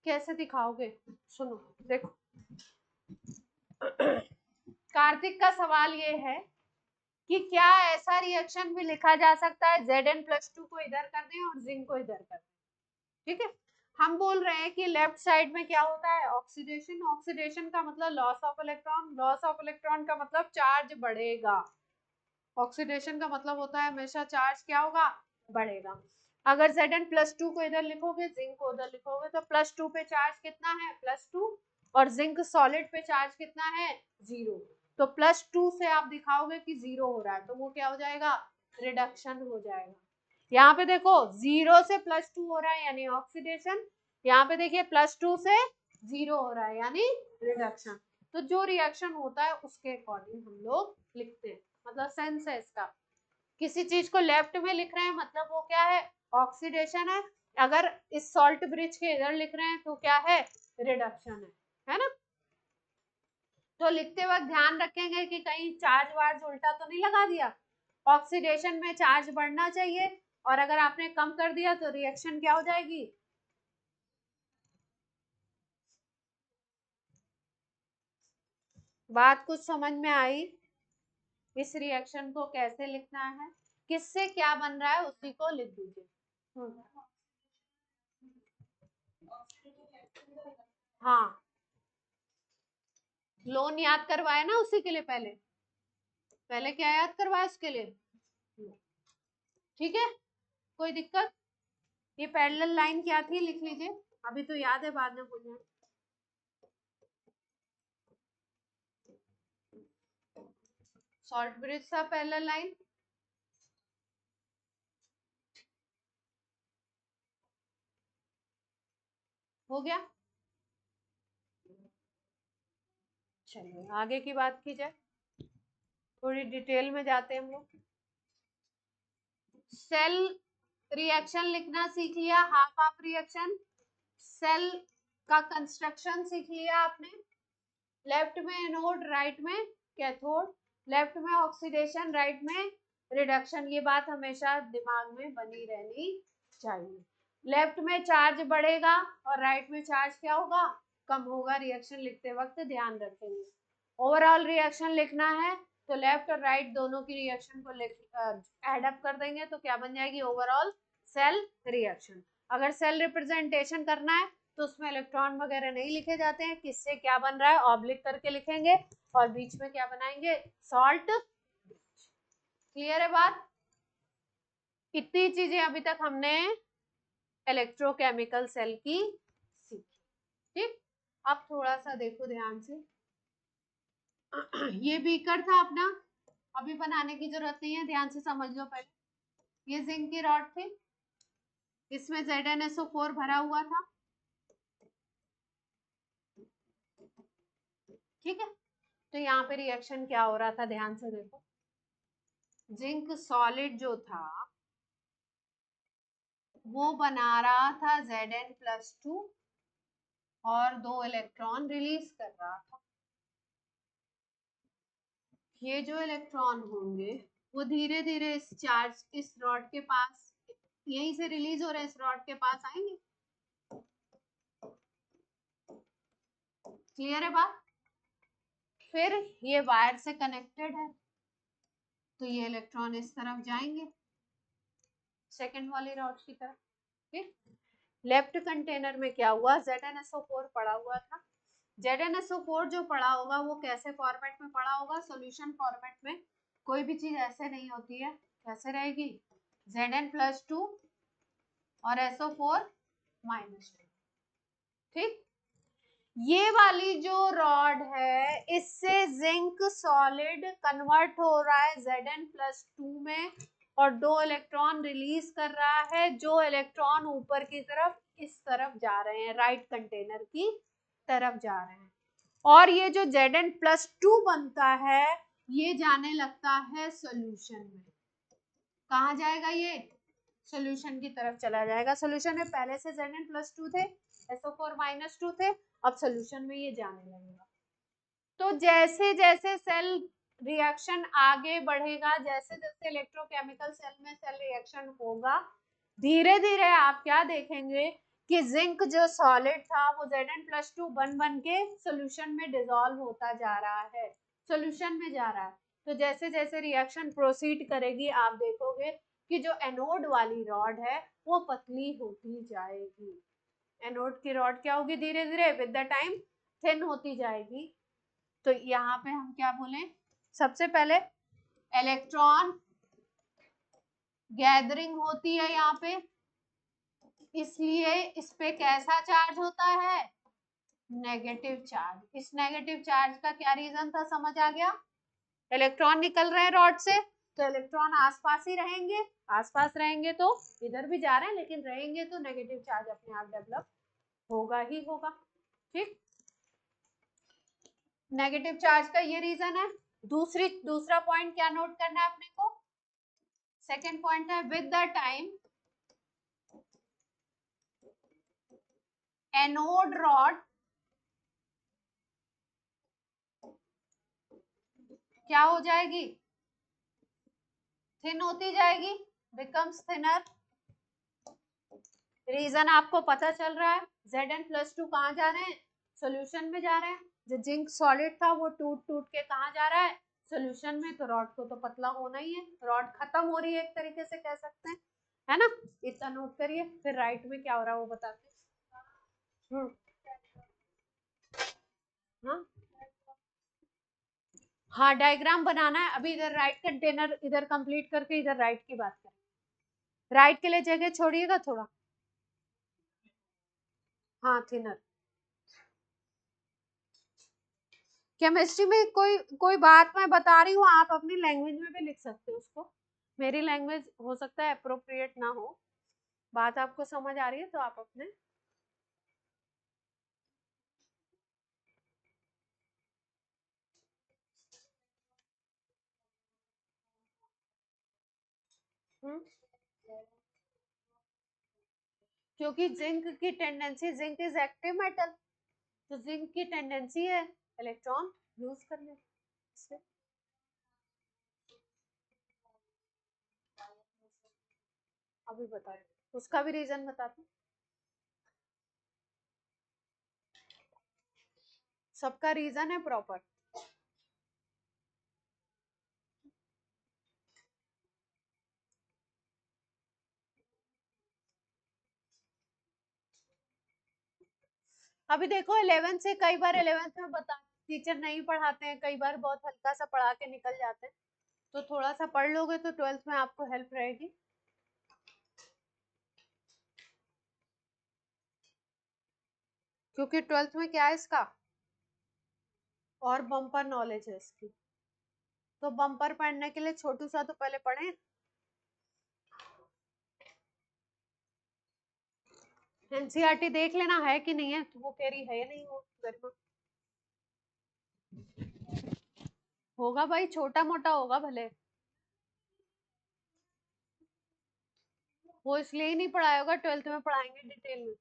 कैसे दिखाओगे, सुनो देखो, कार्तिक का सवाल ये है कि क्या ऐसा रिएक्शन भी लिखा जा सकता है Zn+2 को इधर कर दें और जिंक को इधर कर दें। ठीक है, हम बोल रहे हैं कि लेफ्ट साइड में क्या होता है, ऑक्सीडेशन। ऑक्सीडेशन का मतलब loss of electron, loss of electron का मतलब चार्ज बढ़ेगा। ऑक्सीडेशन का मतलब होता है हमेशा चार्ज क्या होगा, बढ़ेगा। अगर Zn+2 को इधर लिखोगे, जिंक को उधर लिखोगे, तो +2 पे चार्ज कितना है, +2, और जिंक सॉलिड पे चार्ज कितना है, 0। तो +2 से आप दिखाओगे कि 0 हो रहा है, तो वो क्या हो जाएगा, रिडक्शन हो जाएगा। यहाँ पे देखो 0 से +2 हो रहा है यानी ऑक्सीडेशन, यहाँ पे देखिए +2 से 0 हो रहा है यानी रिडक्शन। तो जो रिएक्शन होता है उसके अकॉर्डिंग हम लोग लिखते हैं, मतलब सेंस है इसका। किसी चीज को लेफ्ट में लिख रहे हैं मतलब वो क्या है, ऑक्सीडेशन है। अगर इस सॉल्ट ब्रिज के इधर लिख रहे हैं तो क्या है, रिडक्शन है ना। तो लिखते वक्त ध्यान रखेंगे कि कहीं चार्ज वार्ज उल्टा तो नहीं लगा दिया। ऑक्सीडेशन में चार्ज बढ़ना चाहिए, और अगर आपने कम कर दिया तो रिएक्शन क्या हो जाएगी। बात कुछ समझ में आई, इस रिएक्शन को कैसे लिखना है, किससे क्या बन रहा है उसी को लिख दीजिए। हाँ, लोन याद करवाया ना उसी के लिए, पहले पहले क्या याद करवाया उसके लिए। ठीक है, कोई दिक्कत। ये पैरेलल लाइन क्या थी लिख लीजिए, अभी तो याद है, बाद में भूल जाए। सॉल्ट ब्रिज था पैरेलल लाइन। हो गया। चलिए आगे की बात की जाए, थोड़ी डिटेल में जाते हैं हम लोग। सेल रिएक्शन लिखना सीख लिया, हाफ हाफ रिएक्शन। सेल का कंस्ट्रक्शन सीख लिया आपने। लेफ्ट में एनोड, राइट में कैथोड, लेफ्ट में ऑक्सीडेशन, राइट में रिडक्शन। ये बात हमेशा दिमाग में बनी रहनी चाहिए। लेफ्ट में चार्ज बढ़ेगा और राइट में चार्ज क्या होगा, कम होगा। रिएक्शन लिखते वक्त ध्यान रखेंगे। ओवरऑल रिएक्शन लिखना है तो लेफ्ट और राइट दोनों की रिएक्शन को ऐड अप कर देंगे तो क्या बन जाएगी, ओवरऑल सेल रिएक्शन। अगर सेल रिप्रेजेंटेशन करना है तो उसमें इलेक्ट्रॉन वगैरह नहीं लिखे जाते हैं, किससे क्या बन रहा है ऑब्लिक करके लिखेंगे और बीच में क्या बनाएंगे, सॉल्ट। क्लियर है बात। इतनी चीजें अभी तक हमने इलेक्ट्रोकेमिकल सेल की सीखी। ठीक, अब थोड़ा सा देखो ध्यान से। ये बीकर था अपना, अभी बनाने की जरूरत नहीं है, ध्यान से समझ लो पहले। ये जिंक की रॉड थी, इसमें ZnSO4 भरा हुआ था। ठीक है, तो यहाँ पे रिएक्शन क्या हो रहा था, ध्यान से देखो। जिंक सॉलिड जो था वो बना रहा था Zn+2 और 2 इलेक्ट्रॉन रिलीज कर रहा था। ये जो इलेक्ट्रॉन होंगे वो धीरे धीरे इस चार्ज, इस रॉड के पास, यहीं से रिलीज हो रहे इस रॉड के पास आएंगे। क्लियर है बात। फिर ये वायर से कनेक्टेड है तो ये इलेक्ट्रॉन इस तरफ जाएंगे, सेकंड वाली रॉड की तरफ। ठीक, लेफ्ट कंटेनर में क्या हुआ, ZnSO4 पड़ा हुआ था। ZnSO4 जो पड़ा होगा वो कैसे फॉर्मेट में पड़ा होगा, सॉल्यूशन फॉर्मेट में। कोई भी चीज ऐसे नहीं होती है, कैसे रहेगी, Zn+2 और SO4-2। ठीक, ये वाली जो रॉड है इससे जिंक सॉलिड कन्वर्ट हो रहा है Zn+2 में और 2 इलेक्ट्रॉन रिलीज कर रहा है। जो इलेक्ट्रॉन ऊपर की तरफ इस तरफ जा रहे हैं, राइट कंटेनर की तरफ जा रहे हैं। और ये जो Zn+2 बनता है ये जाने लगता है सॉल्यूशन में। कहाँ जाएगा, ये सॉल्यूशन की तरफ चला जाएगा। सॉल्यूशन में पहले से Zn+2 थे, SO4-2 थे, अब सॉल्यूशन में ये जाने लगेगा। तो जैसे जैसे सेल रिएक्शन आगे बढ़ेगा, जैसे जैसे इलेक्ट्रोकेमिकल सेल में सेल रिएक्शन होगा, धीरे धीरे आप क्या देखेंगे कि जिंक जो सॉलिड था वो Zn+2 बन के सॉल्यूशन में डिसॉल्व होता जा रहा है, सॉल्यूशन में जा रहा है। तो जैसे जैसे रिएक्शन प्रोसीड करेगी आप देखोगे कि जो एनोड वाली रॉड है वो पतली होती जाएगी। एनोड की रॉड क्या होगी, धीरे धीरे विद द टाइम थिन होती जाएगी। तो यहाँ पे हम क्या बोले, सबसे पहले इलेक्ट्रॉन गैदरिंग होती है यहाँ पे, इसलिए इस पे कैसा चार्ज होता है, नेगेटिव चार्ज। इस नेगेटिव चार्ज का क्या रीजन था, समझ आ गया। इलेक्ट्रॉन निकल रहे हैं रॉड से तो इलेक्ट्रॉन आसपास ही रहेंगे, आसपास रहेंगे तो इधर भी जा रहे हैं लेकिन रहेंगे तो नेगेटिव चार्ज अपने आप डेवलप होगा ही होगा। ठीक, नेगेटिव चार्ज का ये रीजन है। दूसरा पॉइंट क्या नोट करना है अपने को, सेकेंड पॉइंट है with the time anode rod क्या हो जाएगी, थिन होती जाएगी, बिकम्स थिनर। रीजन आपको पता चल रहा है, Zn+2 कहाँ जा रहे हैं, सोल्यूशन में जा रहे हैं। जो जिंक सॉलिड था वो टूट टूट के कहाँ जा रहा है, सोल्यूशन में। तो रॉड को तो पतला होना ही है, रॉड खत्म हो रही है एक तरीके से कह सकते हैं, है ना। इतना नोट करिए, फिर राइट में क्या हो रहा है वो बताते हैं। हाँ हाँ, डायग्राम बनाना है। अभी इधर राइट कंटेनर इधर कंप्लीट करके इधर राइट की बात करें। राइट के लिए जगह छोड़िएगा थोड़ा। हाँ, थिनर। केमिस्ट्री में कोई कोई बात मैं बता रही हूँ, आप अपनी लैंग्वेज में भी लिख सकते हो उसको। मेरी लैंग्वेज हो सकता है अप्रोप्रिएट ना हो, बात आपको समझ आ रही है तो आप अपने। हम्म, क्योंकि जिंक की tendency, zinc is active metal, तो जिंक की टेंडेंसी है इलेक्ट्रॉन यूज करने से। अभी बताओ, उसका भी रीजन बताते। सबका रीजन है प्रॉपर। अभी देखो 11th से, कई बार 11th में बता टीचर नहीं पढ़ाते हैं, कई बार बहुत हल्का सा पढ़ा के निकल जाते हैं, तो थोड़ा सा पढ़ लोगे तो 12th में आपको हेल्प रहेगी। क्योंकि 12th में क्या है इसका, और बम्पर नॉलेज है इसकी, तो बम्पर पढ़ने के लिए छोटू सा तो पहले पढ़े। एनसीईआरटी देख लेना है कि नहीं है, तो वो कह रही है नहीं वो गरिमा। होगा भाई, छोटा मोटा होगा भले, वो इसलिए ही नहीं पढ़ाया होगा, 12th में पढ़ाएंगे डिटेल में।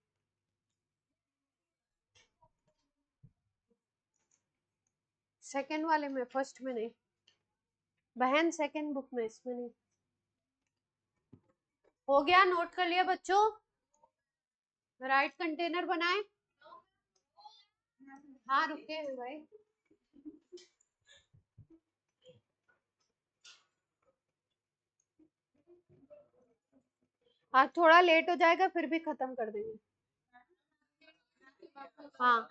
सेकंड वाले में, फर्स्ट में नहीं बहन, सेकंड बुक में, इसमें नहीं। हो गया, नोट कर लिया बच्चों। राइट कंटेनर बनाए। हाँ रुके हैं भाई। आज थोड़ा लेट हो जाएगा, फिर भी खत्म कर देंगे। हाँ,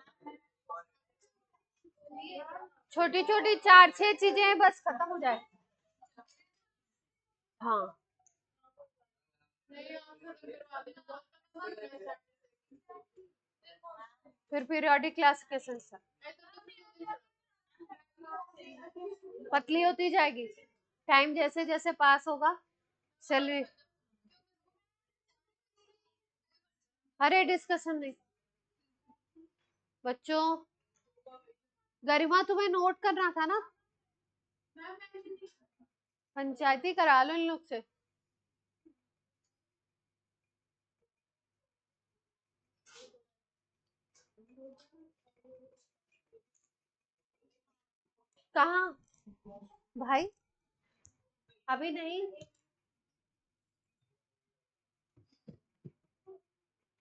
छोटी छोटी 4-6 चीजें बस, खत्म हो जाए। हाँ, फिर पीरियोडिक क्लासिफिकेशन सर पतली होती जाएगी टाइम जैसे जैसे पास होगा। चलिए, अरे डिस्कशन नहीं बच्चों, गरिमा तुम्हें नोट करना था ना, पंचायती करा लो इन लोग से। कहाँ भाई, अभी नहीं।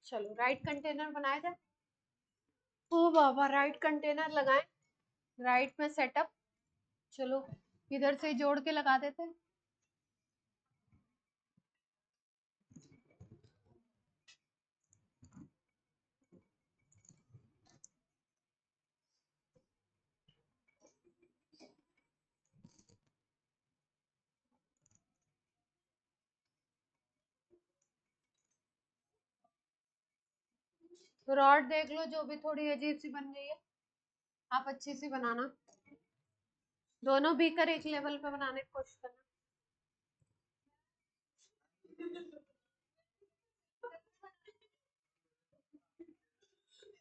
चलो राइट कंटेनर बनाया जाए। ओ बाबा, राइट कंटेनर लगाएं, राइट में सेटअप। चलो इधर से जोड़ के लगा देते हैं। रॉड देख लो, जो भी थोड़ी अजीब सी बन गई है, आप अच्छी सी बनाना। दोनों बीकर एक लेवल पे बनाने की कोशिश करना।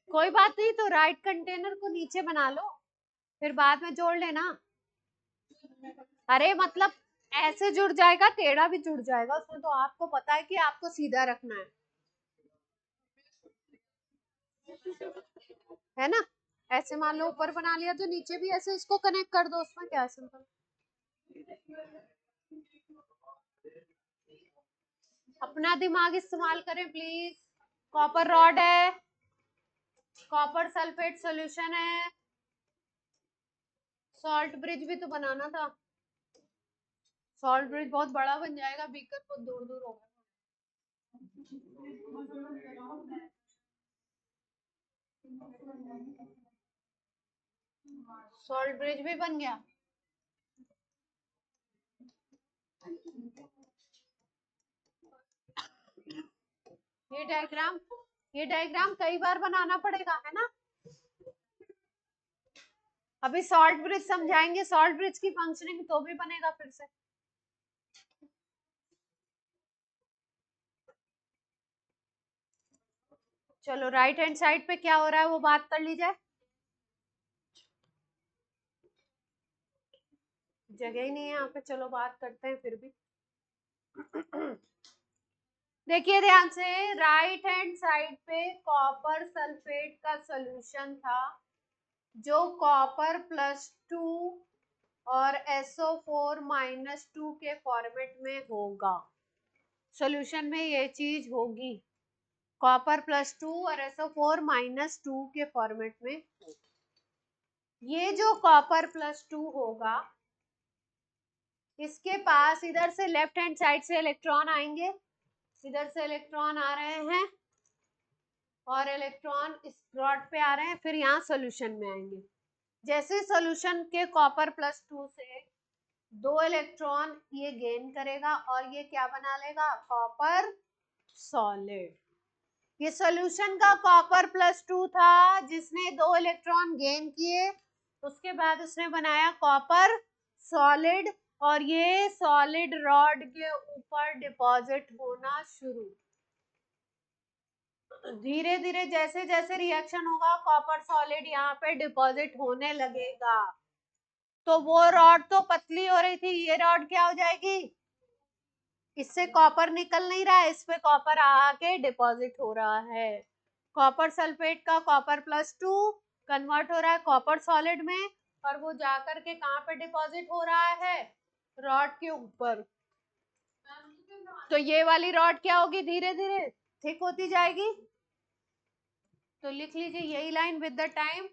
कोई बात नहीं, तो राइट कंटेनर को नीचे बना लो, फिर बाद में जोड़ लेना। अरे मतलब ऐसे जुड़ जाएगा, टेढ़ा भी जुड़ जाएगा उसमें, तो आपको पता है कि आपको सीधा रखना है ना। ऐसे मान लो ऊपर बना लिया, तो नीचे भी ऐसे इसको कनेक्ट कर दो, उसमें क्या सिंपल। अपना दिमाग इस्तेमाल करें प्लीज। कॉपर रॉड है, कॉपर सल्फेट सॉल्यूशन है, सॉल्ट ब्रिज भी तो बनाना था। सॉल्ट ब्रिज बहुत बड़ा बन जाएगा, बीकर बहुत दूर दूर होगा। सॉल्ट ब्रिज भी बन गया। ये डायग्राम कई बार बनाना पड़ेगा, है ना। अभी सॉल्ट ब्रिज समझाएंगे, सॉल्ट ब्रिज की फंक्शनिंग, तो भी बनेगा फिर से। चलो राइट हैंड साइड पे क्या हो रहा है वो बात कर ली जाए। जगह ही नहीं है यहाँ पे, चलो बात करते हैं फिर भी। देखिए ध्यान से, राइट हैंड साइड पे कॉपर सल्फेट का सॉल्यूशन था, जो कॉपर +2 और SO4-2 के फॉर्मेट में होगा। सॉल्यूशन में ये चीज होगी, कॉपर +2 और SO4-2 के फॉर्मेट में। ये जो कॉपर +2 होगा, इसके पास इधर से लेफ्ट हैंड साइड से इलेक्ट्रॉन आएंगे, इधर से इलेक्ट्रॉन आ रहे हैं और इलेक्ट्रॉन इस रॉड पे आ रहे हैं, फिर यहाँ सॉल्यूशन में आएंगे। जैसे सॉल्यूशन के कॉपर +2 से 2 इलेक्ट्रॉन ये गेन करेगा और ये क्या बना लेगा, कॉपर सॉलिड। ये सॉल्यूशन का कॉपर +2 था, जिसने 2 इलेक्ट्रॉन गेन किए, उसके बाद उसने बनाया कॉपर सॉलिड, और ये सॉलिड रॉड के ऊपर डिपॉजिट होना शुरू। धीरे धीरे जैसे जैसे रिएक्शन होगा, कॉपर सॉलिड यहाँ पे डिपॉजिट होने लगेगा। तो वो रॉड तो पतली हो रही थी, ये रॉड क्या हो जाएगी, इससे कॉपर निकल नहीं रहा है, इस पे कॉपर आके डिपॉजिट हो रहा है। कॉपर सल्फेट का कॉपर +2 कन्वर्ट हो रहा है कॉपर सॉलिड में, और वो जाकर के कहाँ पे डिपॉजिट हो रहा है, रॉड के ऊपर। तो ये वाली रॉड क्या होगी, धीरे धीरे थिक होती जाएगी। तो लिख लीजिए यही line, with the time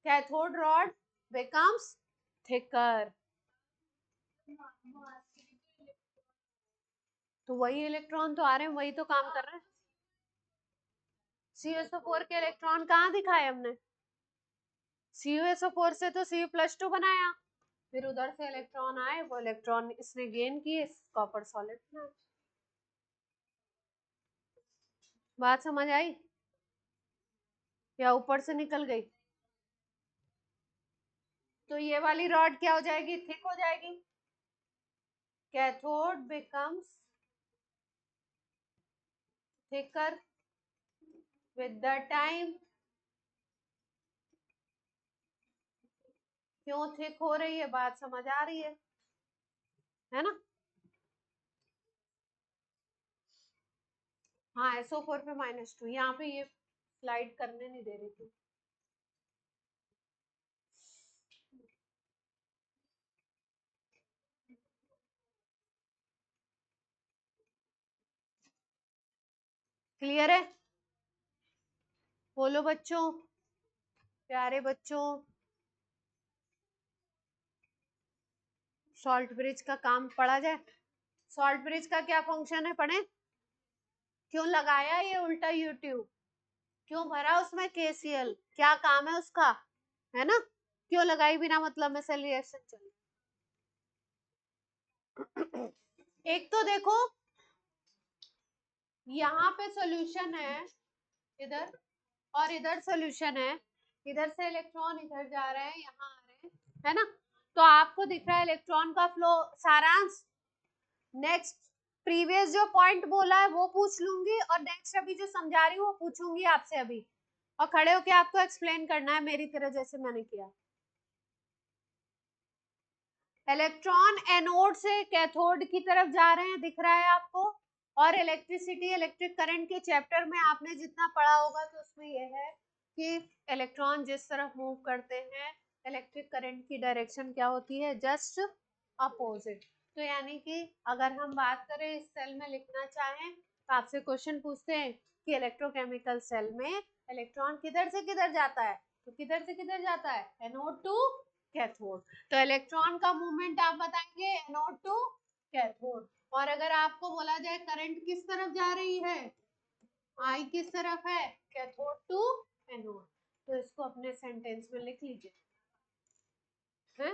cathode rod becomes thicker. तो वही इलेक्ट्रॉन तो आ रहे हैं, वही तो काम कर रहे हैं। CuSO4 के इलेक्ट्रॉन कहाँ दिखाए हमने, CuSO4 से तो Cu+2 बनाया, फिर उधर से इलेक्ट्रॉन आए, वो इलेक्ट्रॉन इसने गेन किए, कॉपर सॉलिड बनाया। बात समझ आई या ऊपर से निकल गई। तो ये वाली रॉड क्या हो जाएगी, थिक हो जाएगी। Cathode becomes thicker with the time. क्यों थिक हो रही है, बात समझ आ रही है ना। हाँ, SO4 पे -2, यहाँ पे ये स्लाइड करने नहीं दे रही थी। क्लियर है, बोलो बच्चों, प्यारे बच्चों। सॉल्ट ब्रिज का काम पढ़ा जाए। सॉल्ट ब्रिज का क्या फंक्शन है, पढ़े। क्यों लगाया ये उल्टा यूट्यूब, क्यों भरा उसमें KCl, क्या काम है उसका, है ना। क्यों लगाई बिना मतलब में सेल रिएक्शन चल। एक तो देखो, यहाँ पे सॉल्यूशन है इधर, और इधर सॉल्यूशन है, इधर से इलेक्ट्रॉन इधर जा रहे हैं, यहाँ आ रहे हैं, है ना। तो आपको दिख रहा है इलेक्ट्रॉन का फ्लो। सारांश, नेक्स्ट प्रीवियस जो पॉइंट बोला है वो पूछ लूंगी, और नेक्स्ट अभी जो समझा रही हूँ वो पूछूंगी आपसे अभी, और खड़े होके आपको एक्सप्लेन करना है मेरी तरह, जैसे मैंने किया। इलेक्ट्रॉन एनोड से कैथोड की तरफ जा रहे हैं, दिख रहा है आपको। और इलेक्ट्रिसिटी, इलेक्ट्रिक करंट के चैप्टर में आपने जितना पढ़ा होगा, तो उसमें यह है कि इलेक्ट्रॉन जिस तरफ मूव करते हैं, इलेक्ट्रिक करंट की डायरेक्शन क्या होती है, जस्ट अपोजिट। तो यानी कि अगर हम बात करें इस सेल में लिखना चाहें, तो आपसे क्वेश्चन पूछते हैं कि इलेक्ट्रोकेमिकल सेल में इलेक्ट्रॉन किधर से किधर जाता है, तो किधर से किधर जाता है, एनोड टू कैथोड। तो इलेक्ट्रॉन का मूवमेंट आप बताएंगे एनोड टू कैथोड। और अगर आपको बोला जाए करंट किस तरफ जा रही है, आई किस तरफ है, कैथोड टू एनोड, तो इसको अपने सेंटेंस में लिख लीजिए। है?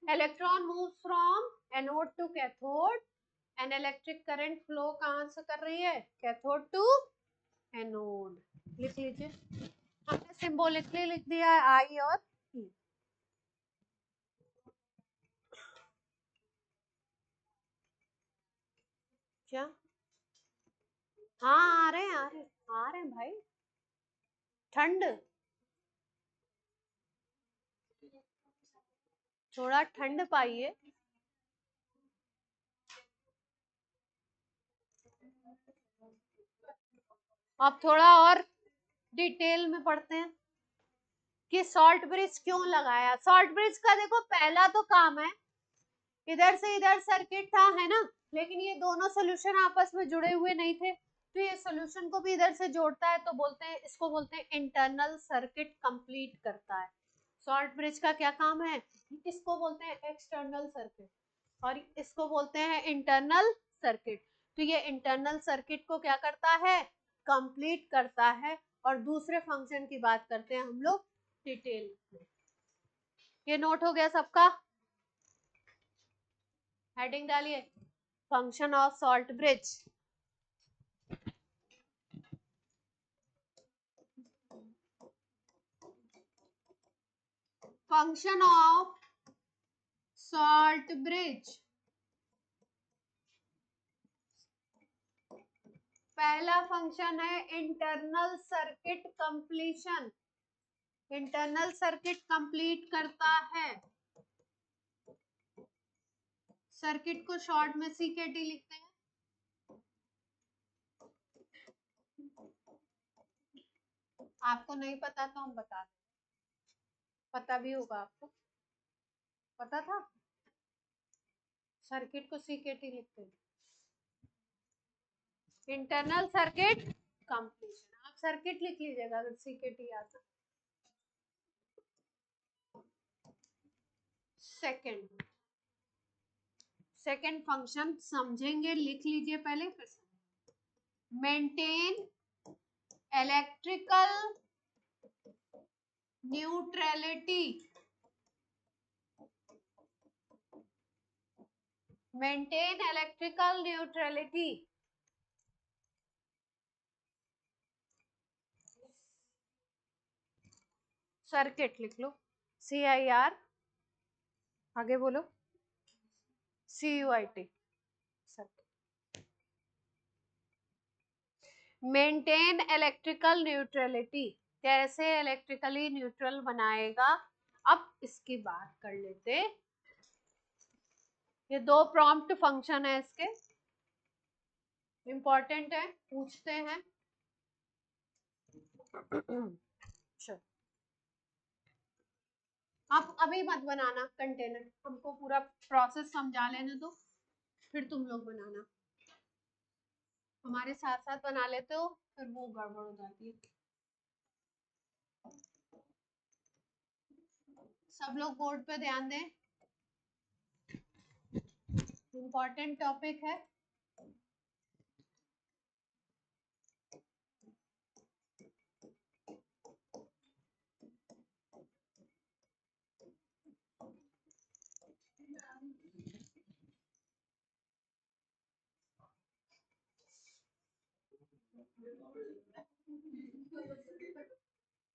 Electron move from anode to cathode and electric current flow कहां से कर रही है? Cathode to anode. लिख लीजिए, हमने सिंबॉलिकली लिख दिया है आई और ई। क्या? हाँ, आ रहे हैं, आ रहे हैं, आ रहे हैं भाई। ठंड, थोड़ा ठंड पाइए। अब थोड़ा और डिटेल में पढ़ते हैं कि सॉल्ट ब्रिज क्यों लगाया। सॉल्ट ब्रिज का देखो पहला तो काम है, इधर से इधर सर्किट था, है ना, लेकिन ये दोनों सोल्यूशन आपस में जुड़े हुए नहीं थे, तो ये सोल्यूशन को भी इधर से जोड़ता है, तो बोलते हैं, इसको बोलते हैं इंटरनल सर्किट कंप्लीट करता है। सॉल्ट ब्रिज का क्या काम है? इसको बोलते हैं एक्सटर्नल सर्किट और इसको बोलते हैं इंटरनल सर्किट। तो ये इंटरनल सर्किट को क्या करता है? कंप्लीट करता है। और दूसरे फंक्शन की बात करते हैं हम लोग डिटेल में। ये नोट हो गया सबका? हेडिंग डालिए, function of salt bridge. Function of salt bridge, पहला फंक्शन है internal circuit completion. Internal circuit complete करता है। सर्किट को शॉर्ट में सीकेटी लिखते हैं। आपको नहीं पता तो हम बता दें, पता भी होगा आपको, पता था? सर्किट को सीकेटी लिखते हैं, इंटरनल सर्किट कंप्लीशन। आप सर्किट लिख लीजिएगा अगर सीकेटी आता। सेकंड, सेकंड फंक्शन समझेंगे, लिख लीजिए पहले, फिर maintain electrical neutrality. Maintain electrical neutrality, circuit लिख लो, CIR, आगे बोलो, CUIT, मेंटेन इलेक्ट्रिकल न्यूट्रलिटी, कैसे इलेक्ट्रिकली न्यूट्रल बनाएगा। अब इसकी बात कर लेते, ये दो प्रॉम्प्ट फंक्शन है इसके, इंपॉर्टेंट है, पूछते हैं। चलो, आप अभी मत बनाना कंटेनर, हमको पूरा प्रोसेस समझा लेने दो, फिर तुम लोग बनाना। हमारे साथ साथ बना लेते हो, फिर वो गड़बड़ हो जाती है। सब लोग बोर्ड पे ध्यान दें, इंपॉर्टेंट टॉपिक है।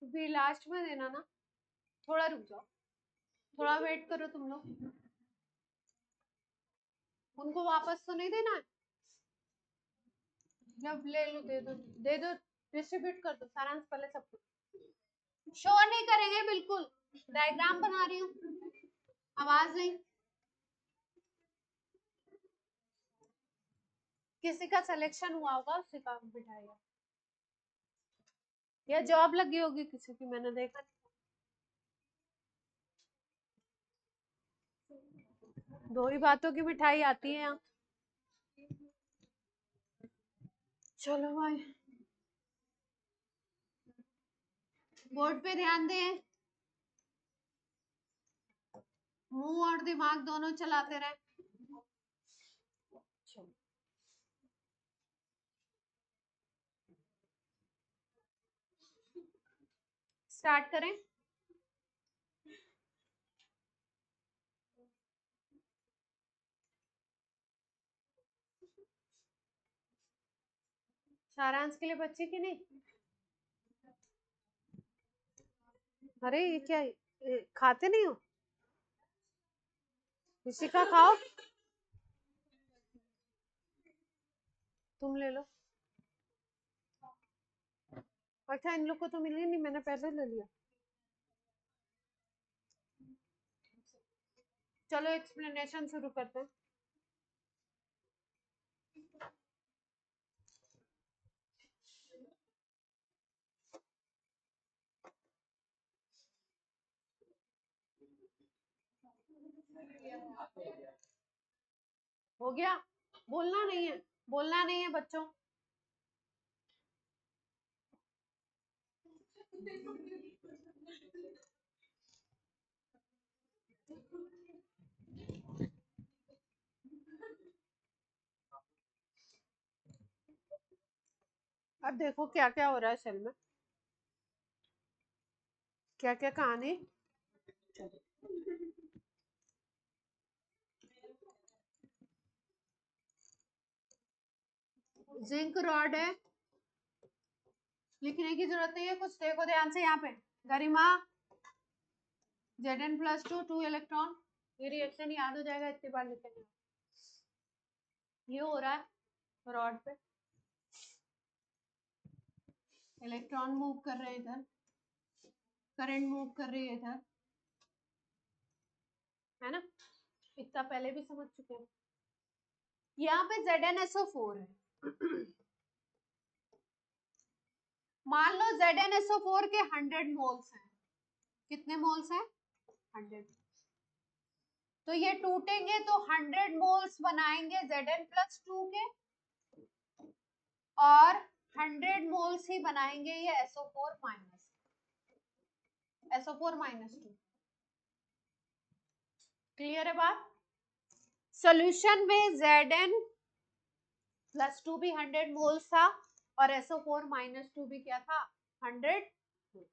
भी लास्ट में देना ना, थोड़ा रुक जाओ, थोड़ा वेट करो तुम लोग। उनको वापस तो नहीं देना है? जब ले लो, दे दो, दे दो, डिस्ट्रीब्यूट कर दो सारांश पहले सबको। शो नहीं करेंगे बिल्कुल, डायग्राम बना रही हूँ, आवाज नहीं। किसी का सिलेक्शन हुआ होगा, उसी का बिठाएगा, या जॉब लगी होगी किसी की, मैंने देखा। दो ही बातों की मिठाई आती है यहाँ। चलो भाई, बोर्ड पे ध्यान दें, मुंह और दिमाग दोनों चलाते रहे। स्टार्ट करें। सारांश के लिए बच्ची की नहीं? अरे ये क्या, खाते नहीं हो? ऋषिका खाओ, तुम ले लो। अच्छा इन लोग को तो मिली नहीं, मैंने पहले ले लिया। चलो एक्सप्लेनेशन शुरू करते हैं। हो गया? बोलना नहीं है, बोलना नहीं है बच्चों। अब देखो क्या क्या हो रहा है सेल में, क्या क्या कहानी। जिंक रॉड है, लिखने की जरूरत नहीं है कुछ, देखो ध्यान से यहाँ पे। गरिमा, Zn+2 2 इलेक्ट्रॉन, ये रिएक्शन याद हो जाएगा इतनी बार लिखेंगे। ये हो रहा है रॉड पे, इलेक्ट्रॉन मूव कर रहे हैं इधर, करंट मूव कर रही है इधर, है ना? इतना पहले भी समझ चुके हैं। यहाँ पे ZnSO4 है। मान लो ZnSO4 के 100 मोल्स हैं। कितने मोल्स हैं? 100। तो ये टूटेंगे तो 100 मोल्स बनाएंगे Zn+2 के, और 100 मोल्स ही बनाएंगे ये SO4-2। क्लियर है बात? सॉल्यूशन में Zn+2 भी 100 मोल्स था और SO4-2 भी क्या था? 100 मोल्स।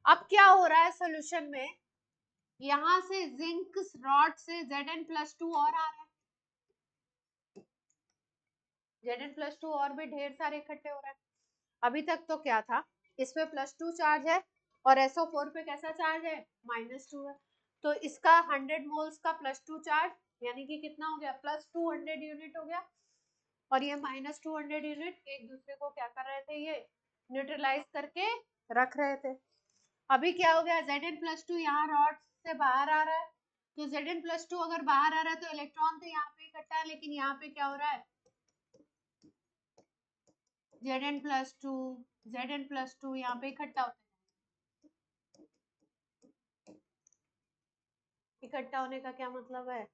अब क्या हो रहा है सॉल्यूशन में, यहां से जिंक रॉड से Zn+2 और आ रहा है, Zn+2 और भी ढेर सारे इकट्ठे हो रहे हैं। अभी तक तो क्या था, इसमें +2 चार्ज है और SO4 पे कैसा चार्ज है? -2 है। तो इसका 100 मोल्स का +2 चार्ज, यानी कि कितना हो गया? +200 यूनिट हो गया, और ये -200 यूनिट एक दूसरे को क्या कर रहे थे? ये न्यूट्रलाइज करके रख रहे थे। अभी क्या हो गया? Zn+2 यहाँ रॉड से बाहर आ रहा है, तो Zn+2 अगर बाहर आ रहा है तो इलेक्ट्रॉन तो यहाँ पे इकट्ठा है, लेकिन यहाँ पे क्या हो रहा है? Zn+2 यहाँ पे इकट्ठा होता है। इकट्ठा होने का क्या मतलब है?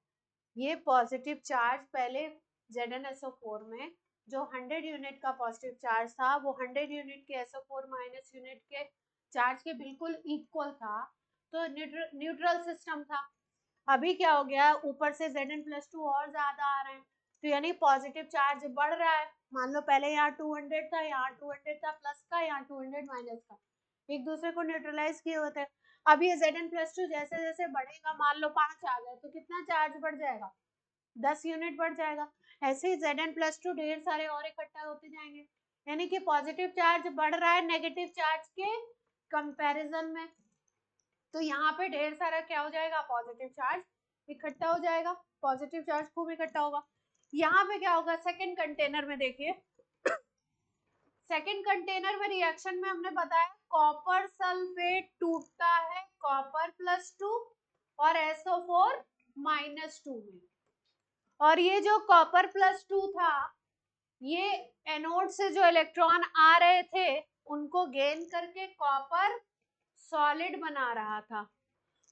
ये पॉजिटिव चार्ज पहले ZnSO4 में जो 100 यूनिट का पॉजिटिव चार्ज था, वो 100 यूनिट के SO4- यूनिट के चार्ज के बिल्कुल इक्वल था, तो न्यूट्रल सिस्टम था। अभी क्या हो गया? ऊपर से Zn+2 और ज्यादा आ रहे हैं, तो यानी पॉजिटिव चार्ज बढ़ रहा है। मान लो पहले यहाँ 200 था, यहाँ 200 था प्लस का, यहाँ 200 माइनस का, एक दूसरे को न्यूट्रलाइज किए होते हैं। अब ये Zn+2 जैसे जैसे बढ़ेगा, मान लो 5 आ गए तो कितना चार्ज बढ़ जाएगा? 10 यूनिट बढ़ जाएगा। ऐसे ही Zn+2 ढेर सारे और इकट्ठा होते जाएंगे, यानी कि पॉजिटिव चार्ज बढ़ रहा है नेगेटिव चार्ज के कंपैरिजन में। तो यहाँ पे ढेर सारा क्या हो जाएगा? पॉजिटिव चार्ज इकट्ठा हो जाएगा, पॉजिटिव चार्ज खूब इकट्ठा होगा। यहाँ पे क्या होगा? सेकंड कंटेनर में देखिए, सेकंड कंटेनर में रिएक्शन में हमने बताया कॉपर सल्फेट टूटता है Copper+2 और SO4-2 में, और ये जो Copper+2 था, ये एनोड से जो इलेक्ट्रॉन आ रहे थे उनको गेन करके कॉपर सॉलिड बना रहा था,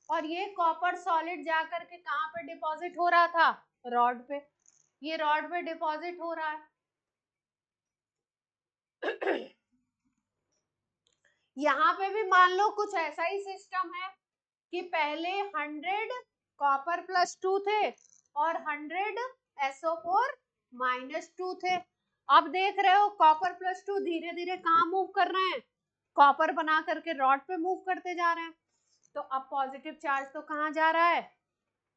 और ये कॉपर सॉलिड जाकर के कहां पे डिपॉजिट हो रहा था? रॉड पे। ये रॉड पे डिपॉजिट हो रहा है। यहाँ पे भी मान लो कुछ ऐसा ही सिस्टम है कि पहले 100 Copper+2 थे और 100 SO4-2 थे। अब देख रहे हो Copper+2 धीरे धीरे कहाँ मूव कर रहे हैं? कॉपर बना करके रॉड पे मूव करते जा रहे हैं। तो अब पॉजिटिव चार्ज तो कहाँ जा रहा है?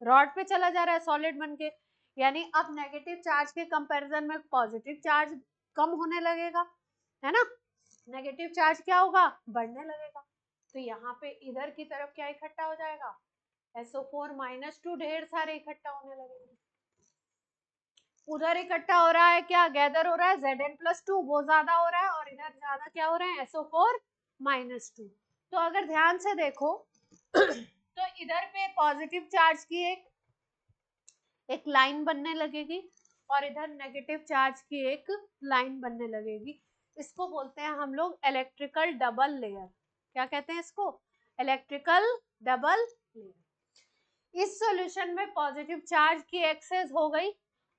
रॉड पे चला जा रहा है सॉलिड बन के, यानी अब नेगेटिव चार्ज के कंपैरिजन में पॉजिटिव चार्ज कम होने लगेगा, है ना। नेगेटिव चार्ज क्या होगा, बढ़ने लगेगा। तो यहाँ पे इधर की तरफ क्या इकट्ठा हो जाएगा, SO4-2 ढेर सारे इकट्ठा होने लगेंगे। उधर इकट्ठा हो रहा है क्या, गैदर हो रहा है Zn+2, वो ज्यादा हो रहा है, और इधर ज्यादा क्या हो रहा है, SO4-2। तो अगर ध्यान से देखो तो इधर पे पॉजिटिव चार्ज की एक लाइन बनने लगेगी और इधर नेगेटिव चार्ज की एक लाइन बनने लगेगी। इसको बोलते हैं हम लोग इलेक्ट्रिकल डबल लेयर। क्या कहते हैं इसको, इलेक्ट्रिकल डबल लेयर। इस सॉल्यूशन में पॉजिटिव चार्ज की एक्सेस हो गई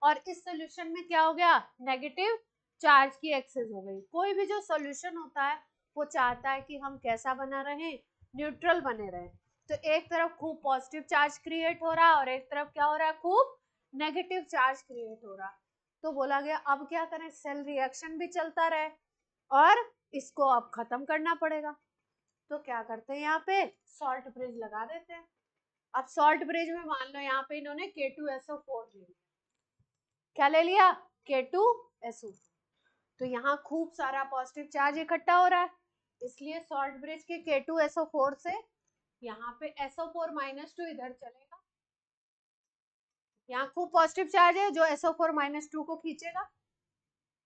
और इस सॉल्यूशन में क्या हो गया, नेगेटिव चार्ज की एक्सेस हो गई। कोई भी जो सॉल्यूशन होता है वो चाहता है कि हम कैसा बना रहे, न्यूट्रल बने रहे। तो एक तरफ खूब पॉजिटिव चार्ज क्रिएट हो रहा है और एक तरफ क्या हो रहा है, खूब नेगेटिव चार्ज क्रिएट हो रहा। तो बोला गया अब क्या करें, सेल रिएक्शन भी चलता रहे और इसको अब खत्म करना पड़ेगा। तो क्या करते हैं, यहाँ पे सॉल्ट ब्रिज लगा देते हैं। अब सॉल्ट ब्रिज में मान लो यहाँ पे इन्होंने K2SO4 ले लिया। क्या ले लिया, K2SO4। तो यहाँ खूब सारा पॉजिटिव चार्ज इकट्ठा हो रहा है, इसलिए सॉल्ट ब्रिज के K2SO4 से यहाँ पे SO4-2 इधर चलेगा। यहाँ खूब पॉजिटिव चार्ज है जो SO4-2 को खींचेगा,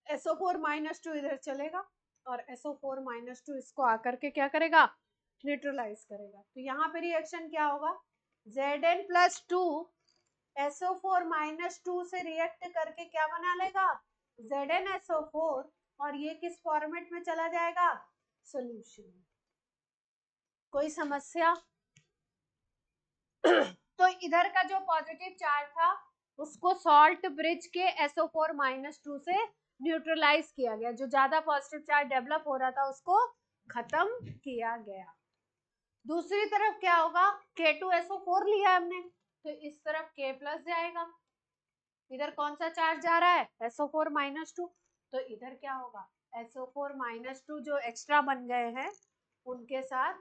SO4-2 इधर चलेगा और SO4-2 इसको आकर के क्या करेगा, न्यूट्रलाइज करेगा। तो यहाँ पे रिएक्शन क्या होगा, Zn+2 SO4-2 से रिएक्ट करके क्या बना लेगा, ZnSO4, और ये किस फॉर्मेट में चला जाएगा, सॉल्यूशन। कोई समस्या तो इधर का जो पॉजिटिव चार्ज था उसको सॉल्ट ब्रिज के SO4-2 से न्यूट्रलाइज किया गया। जो ज्यादा पॉजिटिव चार्ज डेवलप हो रहा था उसको खत्म किया गया। दूसरी तरफ क्या होगा, K2SO4 लिया हमने तो इस तरफ K+ जाएगा। इधर कौन सा चार्ज जा रहा है, SO4-2। तो इधर क्या होगा, SO4-2 जो एक्स्ट्रा बन गए हैं उनके साथ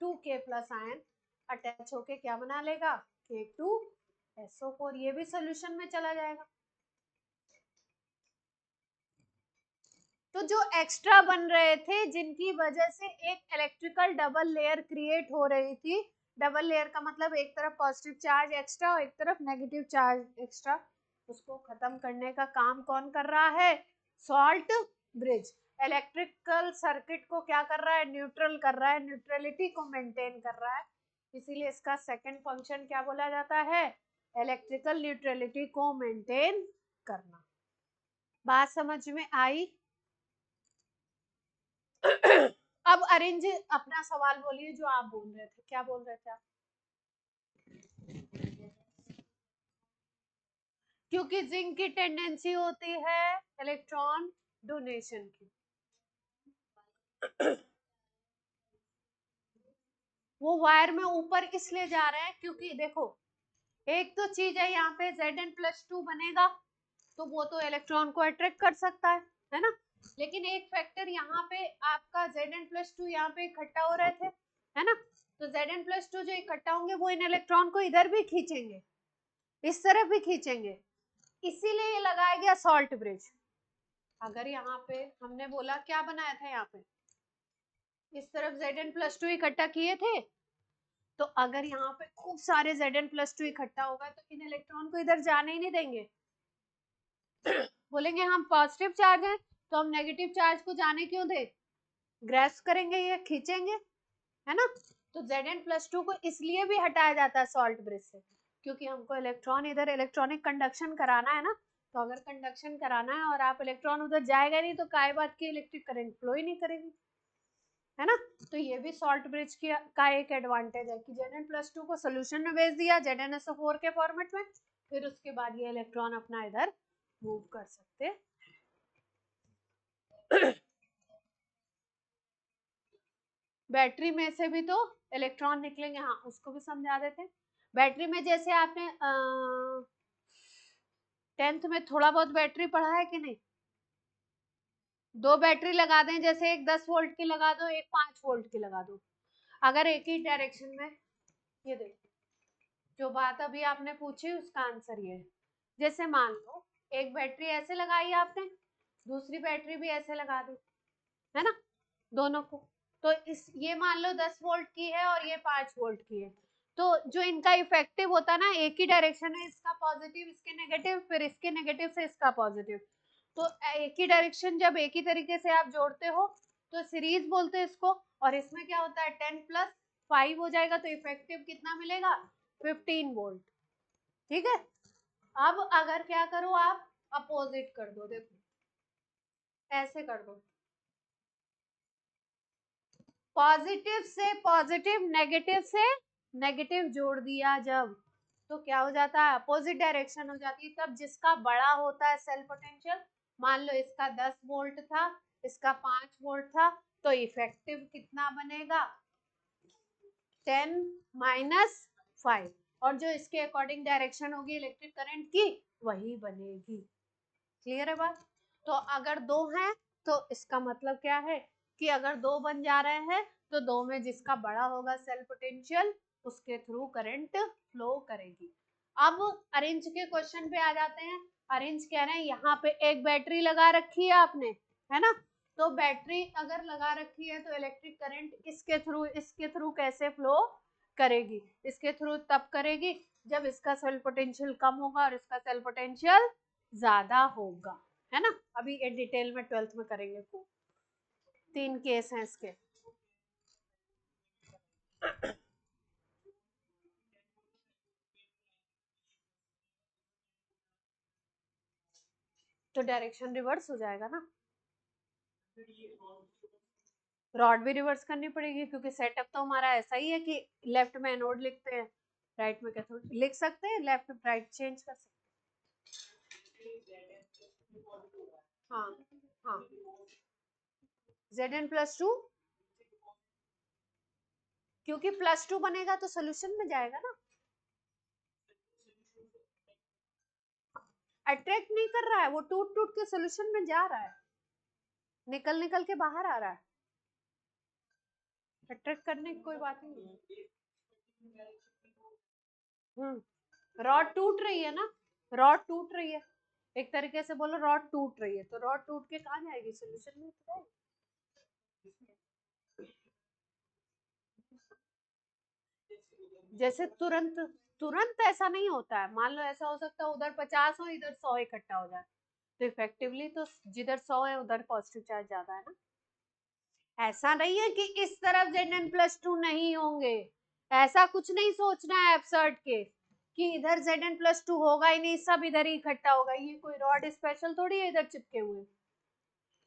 2K+ आयन अटैच होके क्या बना लेगा, K2SO4। ये भी सॉल्यूशन में चला जाएगा। तो जो एक्स्ट्रा बन रहे थे जिनकी वजह से एक इलेक्ट्रिकल डबल लेयर क्रिएट हो रही थी, डबल लेयर का मतलब एक तरफ पॉजिटिव चार्ज एक्स्ट्रा और एक तरफ नेगेटिव चार्ज एक्स्ट्रा, उसको खत्म करने का काम कौन कर रहा है, सॉल्ट ब्रिज। इलेक्ट्रिकल सर्किट को क्या कर रहा है, न्यूट्रल कर रहा है, न्यूट्रलिटी को मेंटेन कर रहा है। इसीलिए इसका सेकंड फंक्शन क्या बोला जाता है, इलेक्ट्रिकल न्यूट्रलिटी को मेंटेन करना। बात समझ में आई। अब अरेंज अपना सवाल बोलिए जो आप बोल रहे थे, क्या बोल रहे थे आप। क्योंकि जिंक की टेंडेंसी होती है इलेक्ट्रॉन डोनेशन की, वो वायर में ऊपर इसलिए जा रहे हैं क्योंकि देखो एक तो चीज है यहाँ पे Zn+2 बनेगा तो वो तो इलेक्ट्रॉन को अट्रैक्ट कर सकता है ना। लेकिन एक फैक्टर यहाँ पे आपका Zn+2 यहाँ पे इकट्ठा हो रहे थे, है ना। तो Zn+2 जो इकट्ठा होंगे वो इन इलेक्ट्रॉन को इधर भी खींचेंगे, इस तरफ भी खींचेंगे, इसीलिए ये लगाया गया सॉल्ट ब्रिज। अगर यहाँ पे हमने बोला क्या बनाया था, यहाँ पे इस तरफ Zn+2 इकट्ठा किए थे, तो अगर यहाँ पे खूब सारे Zn+2 इकट्ठा होगा तो इन इलेक्ट्रॉन को इधर जाने ही नहीं देंगे। बोलेंगे हम पॉजिटिव चार्ज है तो हम नेगेटिव चार्ज को जाने क्यों दे, ग्रैस्प करेंगे, ये खींचेंगे, है ना। तो Zn+2 को इसलिए भी हटाया जाता है सॉल्ट ब्रिज से क्योंकि हमको इलेक्ट्रॉन इधर इलेक्ट्रॉनिक कंडक्शन कराना है ना। तो अगर कंडक्शन कराना है और आप इलेक्ट्रॉन उधर जाएगा नहीं तो काय बात की इलेक्ट्रिक करंट फ्लो ही नहीं करेगी, है ना। तो ये भी सॉल्ट ब्रिज का एक एडवांटेज है कि Zn+2 को सोल्यूशन में भेज दिया ZnSO4 के फॉर्मेट में, फिर उसके बाद ये इलेक्ट्रॉन अपना इधर मूव कर सकते। बैटरी में से भी तो इलेक्ट्रॉन निकलेंगे, हाँ उसको भी समझा देते हैं। बैटरी में जैसे आपने 10th में थोड़ा बहुत बैटरी पढ़ा है कि नहीं, दो बैटरी लगा दें, जैसे एक 10 वोल्ट की लगा दो, एक 5 वोल्ट की लगा दो, अगर एक ही डायरेक्शन में, ये देखो जो बात अभी आपने पूछी उसका आंसर ये है। जैसे मान लो एक बैटरी ऐसे लगाई आपने, दूसरी बैटरी भी ऐसे लगा दो, है ना, दोनों को। तो इस ये मान लो 10 वोल्ट की है और ये 5 वोल्ट की है, तो जो इनका इफेक्टिव होता है ना, एक ही डायरेक्शन है, इसका पॉजिटिव इसके नेगेटिव, फिर इसके नेगेटिव से इसका पॉजिटिव, तो एक ही डायरेक्शन जब एक ही तरीके से आप जोड़ते हो तो सीरीज बोलते हैं इसको। और इसमें क्या होता है 10 प्लस 5 हो जाएगा, तो इफेक्टिव कितना मिलेगा 15 वोल्ट। ठीक है, अब अगर क्या करो आप अपोजिट कर दो, देखो ऐसे कर दो, पॉजिटिव से पॉजिटिव नेगेटिव से नेगेटिव जोड़ दिया जब, तो क्या हो जाता है अपोजिट डायरेक्शन हो जाती है। तब जिसका बड़ा होता है सेल पोटेंशियल, मान लो इसका 10 वोल्ट था, इसका 5 वोल्ट था, तो इफेक्टिव कितना बनेगा 10 माइनस 5, और जो इसके अकॉर्डिंग डायरेक्शन होगी इलेक्ट्रिक करंट की वही बनेगी। क्लियर है बात? तो अगर दो हैं तो इसका मतलब क्या है कि अगर दो बन जा रहे हैं तो दो में जिसका बड़ा होगा सेल पोटेंशियल उसके थ्रू करंट फ्लो करेगी। अब अरेंज के क्वेश्चन पे आ जाते हैं। अरेंज कह रहे हैं यहाँ पे एक बैटरी लगा रखी है आपने, है ना, तो बैटरी अगर लगा रखी है तो इलेक्ट्रिक करंट इसके थ्रू कैसे फ्लो करेगी, इसके थ्रू तब करेगी जब इसका सेल पोटेंशियल कम होगा और इसका सेल पोटेंशियल ज्यादा होगा, है ना। अभी ये डिटेल में 12th में करेंगे, 3 केस हैं इसके। तो डायरेक्शन रिवर्स हो जाएगा ना, रॉड भी रिवर्स करनी पड़ेगी, क्योंकि सेटअप तो हमारा ऐसा ही है कि लेफ्ट में एनोड लिखते हैं, राइट में कैथोड लिख सकते हैं, लेफ्ट राइट चेंज कर सकते हैं। हाँ हाँ, Zn+2, क्योंकि +2 बनेगा तो सोल्यूशन में जाएगा ना, अट्रैक्ट नहीं कर रहा है वो, टूट टूट के सोल्यूशन में जा रहा है, निकल निकल के बाहर आ रहा है, अट्रैक्ट करने की कोई बात नहीं है। रॉड टूट रही है ना, रॉड टूट रही है, एक तरीके से बोलो रॉड टूट रही है, तो रॉड टूट के कहाँ जाएगी सोल्यूशन में तो जाएगी। जैसे तुरंत तुरंत ऐसा नहीं होता है, मान लो ऐसा हो सकता है उधर 50 हो इधर 100 इकट्ठा हो जाए, तो इफेक्टिवली तो जिधर 100 है उधर पॉजिटिव चार्ज ज्यादा है ना। ऐसा नहीं है कि इस तरफ Zn+2 नहीं होंगे, ऐसा कुछ नहीं सोचना है एब्सर्ड के कि इधर Zn+2 होगा ही नहीं, सब इधर ही इकट्ठा होगा, ये कोई रॉड स्पेशल थोड़ी है इधर चिपके हुए।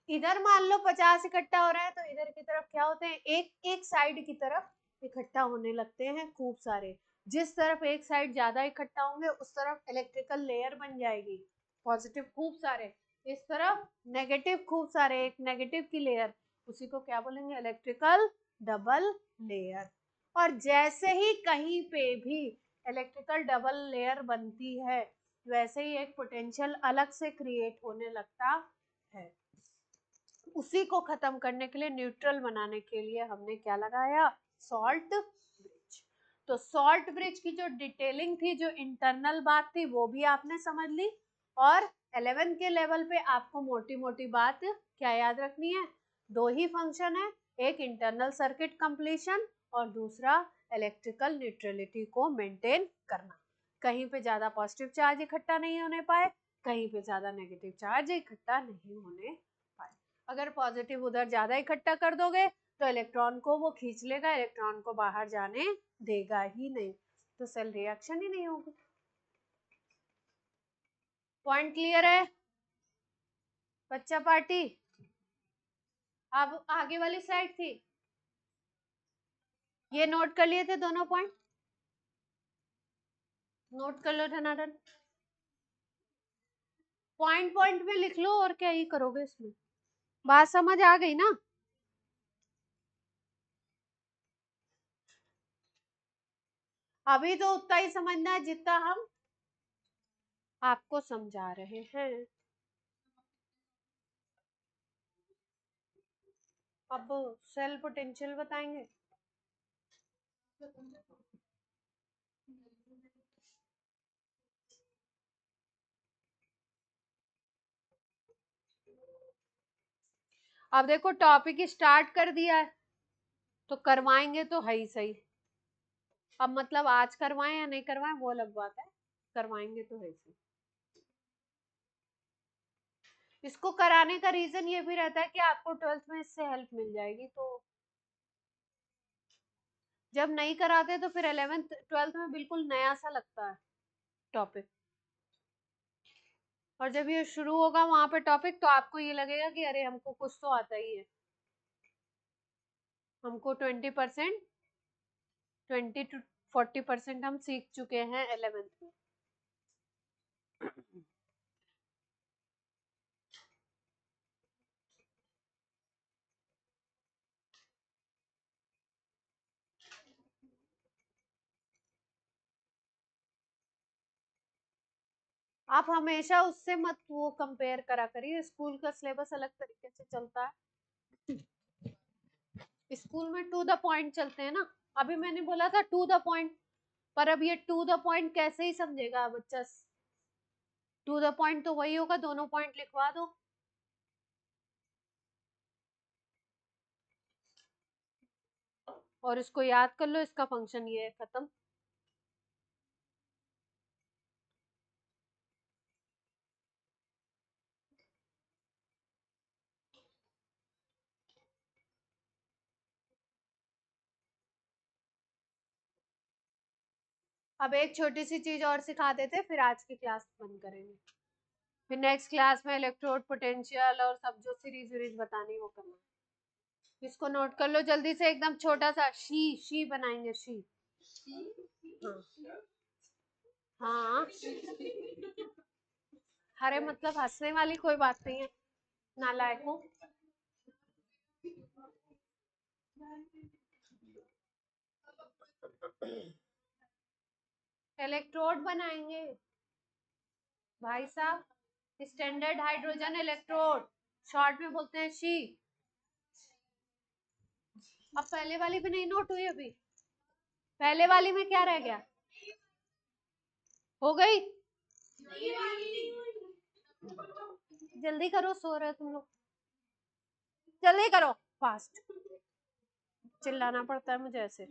इधर मान लो 50 इकट्ठा हो रहा है तो इधर की तरफ क्या होते हैं, एक एक साइड की तरफ इकट्ठा होने लगते हैं खूब सारे, जिस तरफ एक साइड ज्यादा इकट्ठा होंगे उस तरफ इलेक्ट्रिकल लेयर बन जाएगी, पॉजिटिव खूब सारे, इस तरफ नेगेटिव खूब सारे, एक नेगेटिव की लेयर, उसी को क्या बोलेंगे इलेक्ट्रिकल डबल लेयर। और जैसे ही कहीं पे भी इलेक्ट्रिकल डबल लेयर बनती है वैसे ही एक पोटेंशियल अलग से क्रिएट होने लगता है। उसी को खत्म करने के लिए, न्यूट्रल बनाने के लिए हमने क्या लगाया, सॉल्ट ब्रिज। तो सॉल्ट ब्रिज की जो डिटेलिंग थी, जो इंटरनल बात थी वो भी आपने समझ ली, और 11 के लेवल पे आपको मोटी मोटी बात क्या याद रखनी है, दो ही फंक्शन है, एक इंटरनल सर्किट कंप्लीशन और दूसरा इलेक्ट्रिकल न्यूट्रलिटी को मेंटेन करना, कहीं पे ज्यादा पॉजिटिव चार्ज इकट्ठा नहीं होने पाए, कहीं पे ज्यादा नेगेटिव चार्ज इकट्ठा नहीं होने पाए। अगर पॉजिटिव उधर ज्यादा इकट्ठा कर दोगे तो इलेक्ट्रॉन को वो खींच लेगा, इलेक्ट्रॉन को बाहर जाने देगा ही नहीं, तो सेल रिएक्शन ही नहीं होगी। पॉइंट क्लियर है बच्चा पार्टी? अब आगे वाली स्लाइड थी, ये नोट कर लिए थे दोनों पॉइंट, नोट कर लो धनाधन, पॉइंट पॉइंट में लिख लो, और क्या ही करोगे इसमें, बात समझ आ गई ना। अभी तो उतना ही समझना है जितना हम आपको समझा रहे हैं। अब सेल पोटेंशियल बताएंगे। अब देखो टॉपिक स्टार्ट कर दिया है तो करवाएंगे तो है ही सही। अब मतलब आज करवाएं या नहीं करवाएं वो अलग बात है, करवाएंगे तो है ही सही। इसको कराने का रीजन ये भी रहता है कि आपको 12th में इससे हेल्प मिल जाएगी, तो जब नहीं कराते तो फिर 11th 12th में बिल्कुल नया सा लगता है टॉपिक, और जब ये शुरू होगा वहां पे टॉपिक तो आपको ये लगेगा कि अरे हमको कुछ तो आता ही है, हमको 20% 20 to 40% हम सीख चुके हैं 11th में। आप हमेशा उससे मत वो कंपेयर करा करिए, स्कूल का सिलेबस अलग तरीके से चलता है, स्कूल में टू द पॉइंट चलते हैं ना। अभी मैंने बोला था टू द पॉइंट, पर अब ये टू द पॉइंट कैसे ही समझेगा बच्चा। टू द पॉइंट तो वही होगा, दोनों पॉइंट लिखवा दो। और इसको याद कर लो, इसका फंक्शन ये है, खत्म। अब एक छोटी सी चीज और सिखा देते, फिर आज की क्लास बंद करेंगे। फिर नेक्स्ट क्लास में इलेक्ट्रोड पोटेंशियल और सब जो सीरीज वीरीज बतानी वो करना। इसको नोट कर लो जल्दी से, एकदम छोटा सा शी बनाएंगे, शी। हाँ अरे मतलब हंसने वाली कोई बात नहीं है, नालायकों। इलेक्ट्रोड बनाएंगे भाई साहब, स्टैंडर्ड हाइड्रोजन इलेक्ट्रोड, शॉर्ट में बोलते हैं शी। अब पहले वाली भी नहीं नोट हुई अभी, पहले वाली में क्या रह गया, हो गई। जल्दी करो, सो रहे तुम लोग, जल्दी करो, फास्ट। चिल्लाना पड़ता है मुझे ऐसे।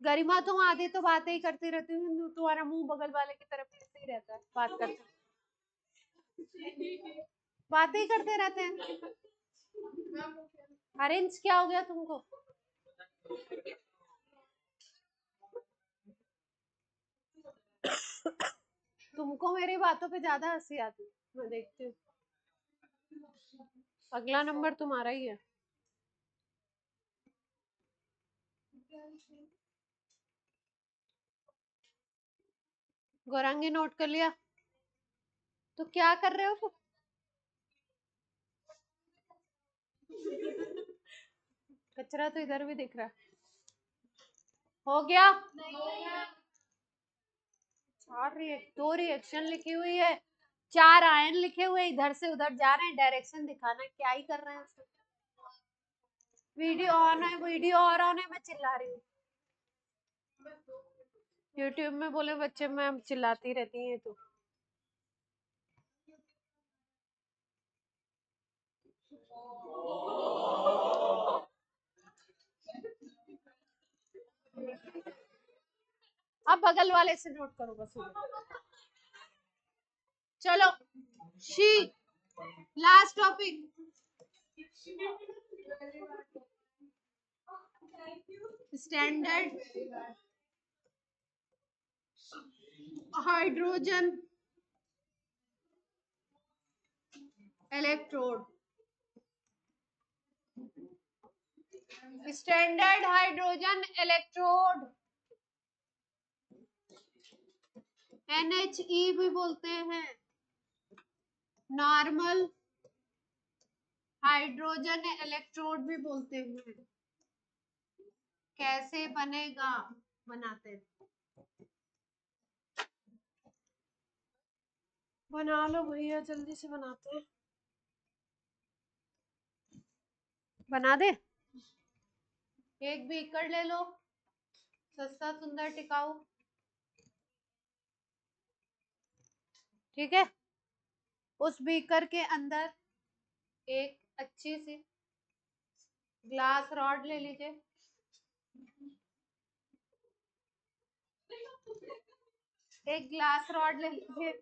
गरिमा तुम आधी तो बातें ही करती रहती हूँ, तुम्हारा मुंह बगल वाले की तरफ ऐसे ही रहता है, बात करते बातें ही करते रहते हैं। अरेंज क्या हो गया तुमको? तुमको मेरी बातों पे ज्यादा हंसी आती है, मैं देखती हूँ। अगला नंबर तुम्हारा ही है। गौरांगी नोट कर लिया? तो क्या कर रहे हो तुम? कचरा तो इधर भी दिख रहा है। हो गया? दो रिएक्शन लिखी हुई है, 4 आयन लिखे हुए, इधर से उधर जा रहे हैं, डायरेक्शन दिखाना है, क्या ही कर रहे हैं उसमें। वीडियो ऑन है, वीडियो और ऑन है, मैं चिल्ला रही हूँ। यूट्यूब में बोले बच्चे मैं चिल्लाती रहती है तो। अब बगल वाले से नोट करो बस। चलो she, last topic, standard hydrogen electrode, standard hydrogen electrode, NHE भी बोलते हैं, नॉर्मल हाइड्रोजन इलेक्ट्रोड भी बोलते हैं। कैसे बनेगा, बनाते हैं। बना लो भैया, जल्दी से बनाते हैं। बना दे, एक बीकर ले लो, सस्ता सुंदर टिकाऊ, ठीक है। उस बीकर के अंदर एक अच्छी सी ग्लास रॉड ले लीजिए, एक ग्लास रॉड ले लीजिए।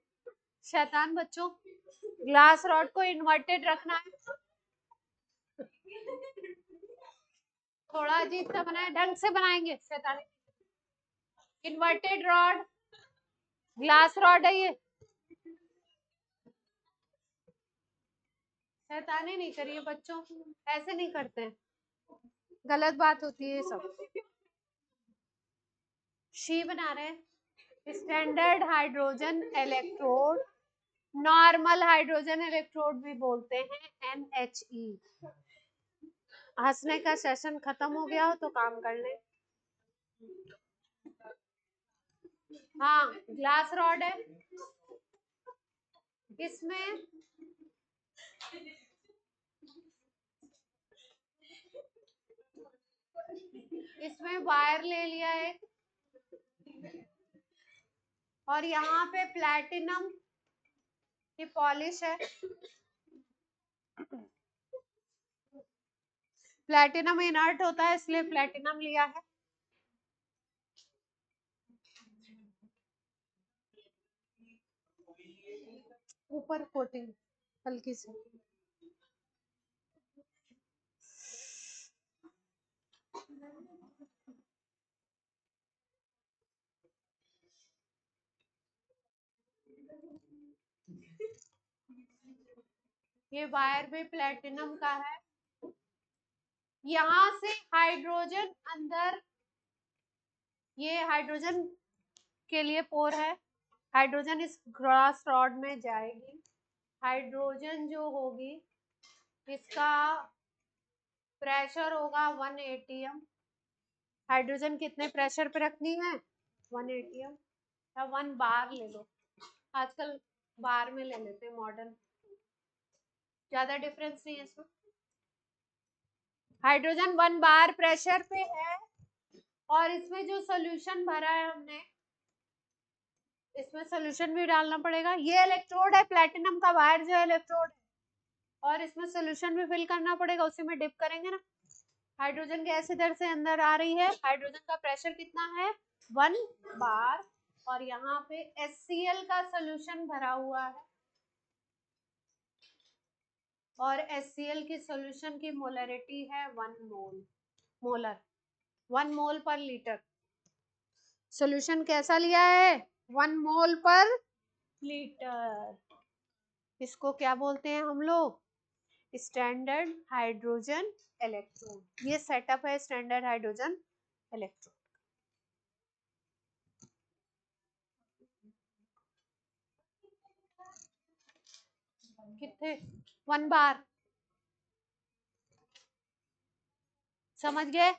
शैतान बच्चों, ग्लास रॉड को इन्वर्टेड रखना है, थोड़ा अजीब सा बनाए, ढंग से बनाएंगे। शैतान, इन्वर्टेड रॉड, ग्लास रॉड है ये। शैतानी नहीं करिए बच्चों, ऐसे नहीं करते हैं, गलत बात होती है ये सब। शी बना रहे हैं, standard hydrogen electrode, normal hydrogen electrode भी बोलते हैं, NHE। हंसने का सेशन खत्म हो गया हो तो काम कर ले। हाँ, ग्लास रॉड है, इसमें वायर ले लिया एक, और यहाँ पे प्लैटिनम की पॉलिश है। प्लैटिनम इनर्ट होता है इसलिए प्लैटिनम लिया है। ऊपर कोटिंग हल्की सी। ये वायर भी प्लैटिनम का है। यहाँ से हाइड्रोजन अंदर, ये हाइड्रोजन के लिए पोर है, हाइड्रोजन इस ग्लास रॉड में जाएगी। हाइड्रोजन जो होगी इसका प्रेशर होगा 1 atm। हाइड्रोजन कितने प्रेशर पे रखनी है? 1 atm, या 1 बार ले लो, आजकल बार में ले लेते हैं मॉडर्न, ज्यादा डिफरेंस नहीं है इसमें। हाइड्रोजन 1 बार प्रेशर पे है, और इसमें जो सोल्यूशन भरा है हमने, इसमें सोल्यूशन भी डालना पड़ेगा। ये इलेक्ट्रोड है, प्लैटिनम का वायर जो इलेक्ट्रोड है, और इसमें सोल्यूशन भी फिल करना पड़ेगा, उसी में डिप करेंगे ना। हाइड्रोजन गैस इधर से अंदर आ रही है, हाइड्रोजन का प्रेशर कितना है? 1 बार, और यहाँ पे HCl का सोल्यूशन भरा हुआ है, और HCl की सोल्यूशन की मोलरिटी है 1 मोलर, 1 मोल पर लीटर। सोल्यूशन कैसा लिया है? 1 मोल पर लीटर। इसको क्या बोलते हैं हम लोग? Standard hydrogen electrode. ये सेटअप है स्टैंडर्ड हाइड्रोजन इलेक्ट्रोड। कितने? 1 बार, समझ गए?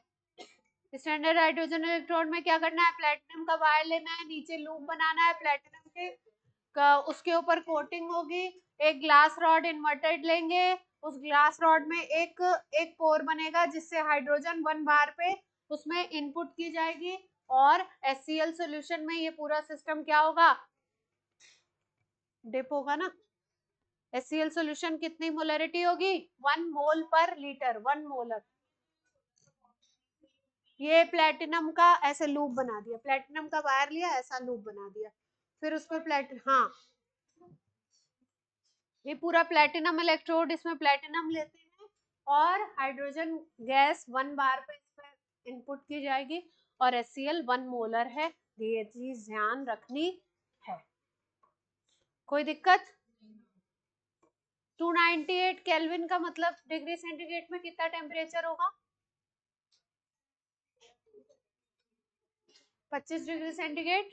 स्टैंडर्ड हाइड्रोजन इलेक्ट्रोड में क्या करना है? प्लेटिनम का वायर लेना है, नीचे लूप बनाना है प्लेटिनम के उसके ऊपर कोटिंग होगी। एक ग्लास रॉड इन्वर्टेड लेंगे, उस ग्लास रॉड में एक पोर बनेगा जिससे हाइड्रोजन 1 बार पे उसमें इनपुट की जाएगी, और HCl सॉल्यूशन में ये पूरा सिस्टम क्या होगा? डिप होगा ना। HCl सॉल्यूशन कितनी मोलरिटी होगी? 1 मोल पर लीटर, 1 मोलर। ये प्लेटिनम का ऐसे लूप बना दिया, प्लेटिनम का वायर लिया, ऐसा लूप बना दिया, फिर उसमें हाँ, ये पूरा प्लेटिनम इलेक्ट्रोड, इसमें प्लेटिनम लेते हैं, और हाइड्रोजन गैस 1 बार पे इसमें इनपुट की जाएगी, और HCl 1 मोलर है। ये चीज ध्यान रखनी है। कोई दिक्कत? 298 केल्विन का मतलब डिग्री सेंटीग्रेड में कितना टेम्परेचर होगा? 25 डिग्री सेंटीग्रेड।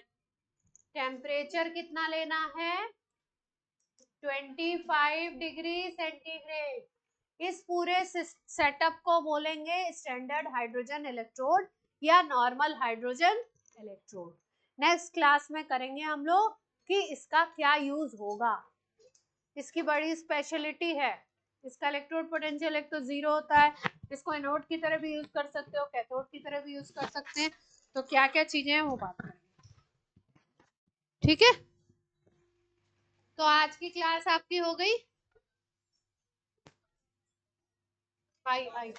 टेम्परेचर कितना लेना है? 25 डिग्री सेंटीग्रेड। इस पूरे सेटअप को बोलेंगे स्टैंडर्ड हाइड्रोजन इलेक्ट्रोड या normal hydrogen electrode. Next class में करेंगे हम लोग कि इसका क्या यूज होगा। इसकी बड़ी स्पेशलिटी है, इसका इलेक्ट्रोड पोटेंशियल एक तो 0 होता है, इसको एनोड की तरह भी यूज कर सकते हो, कैथोड की तरह भी यूज कर सकते हैं, तो क्या क्या चीजें हैं वो बात करेंगे। ठीक है। तो आज की क्लास आपकी हो गई। आई आई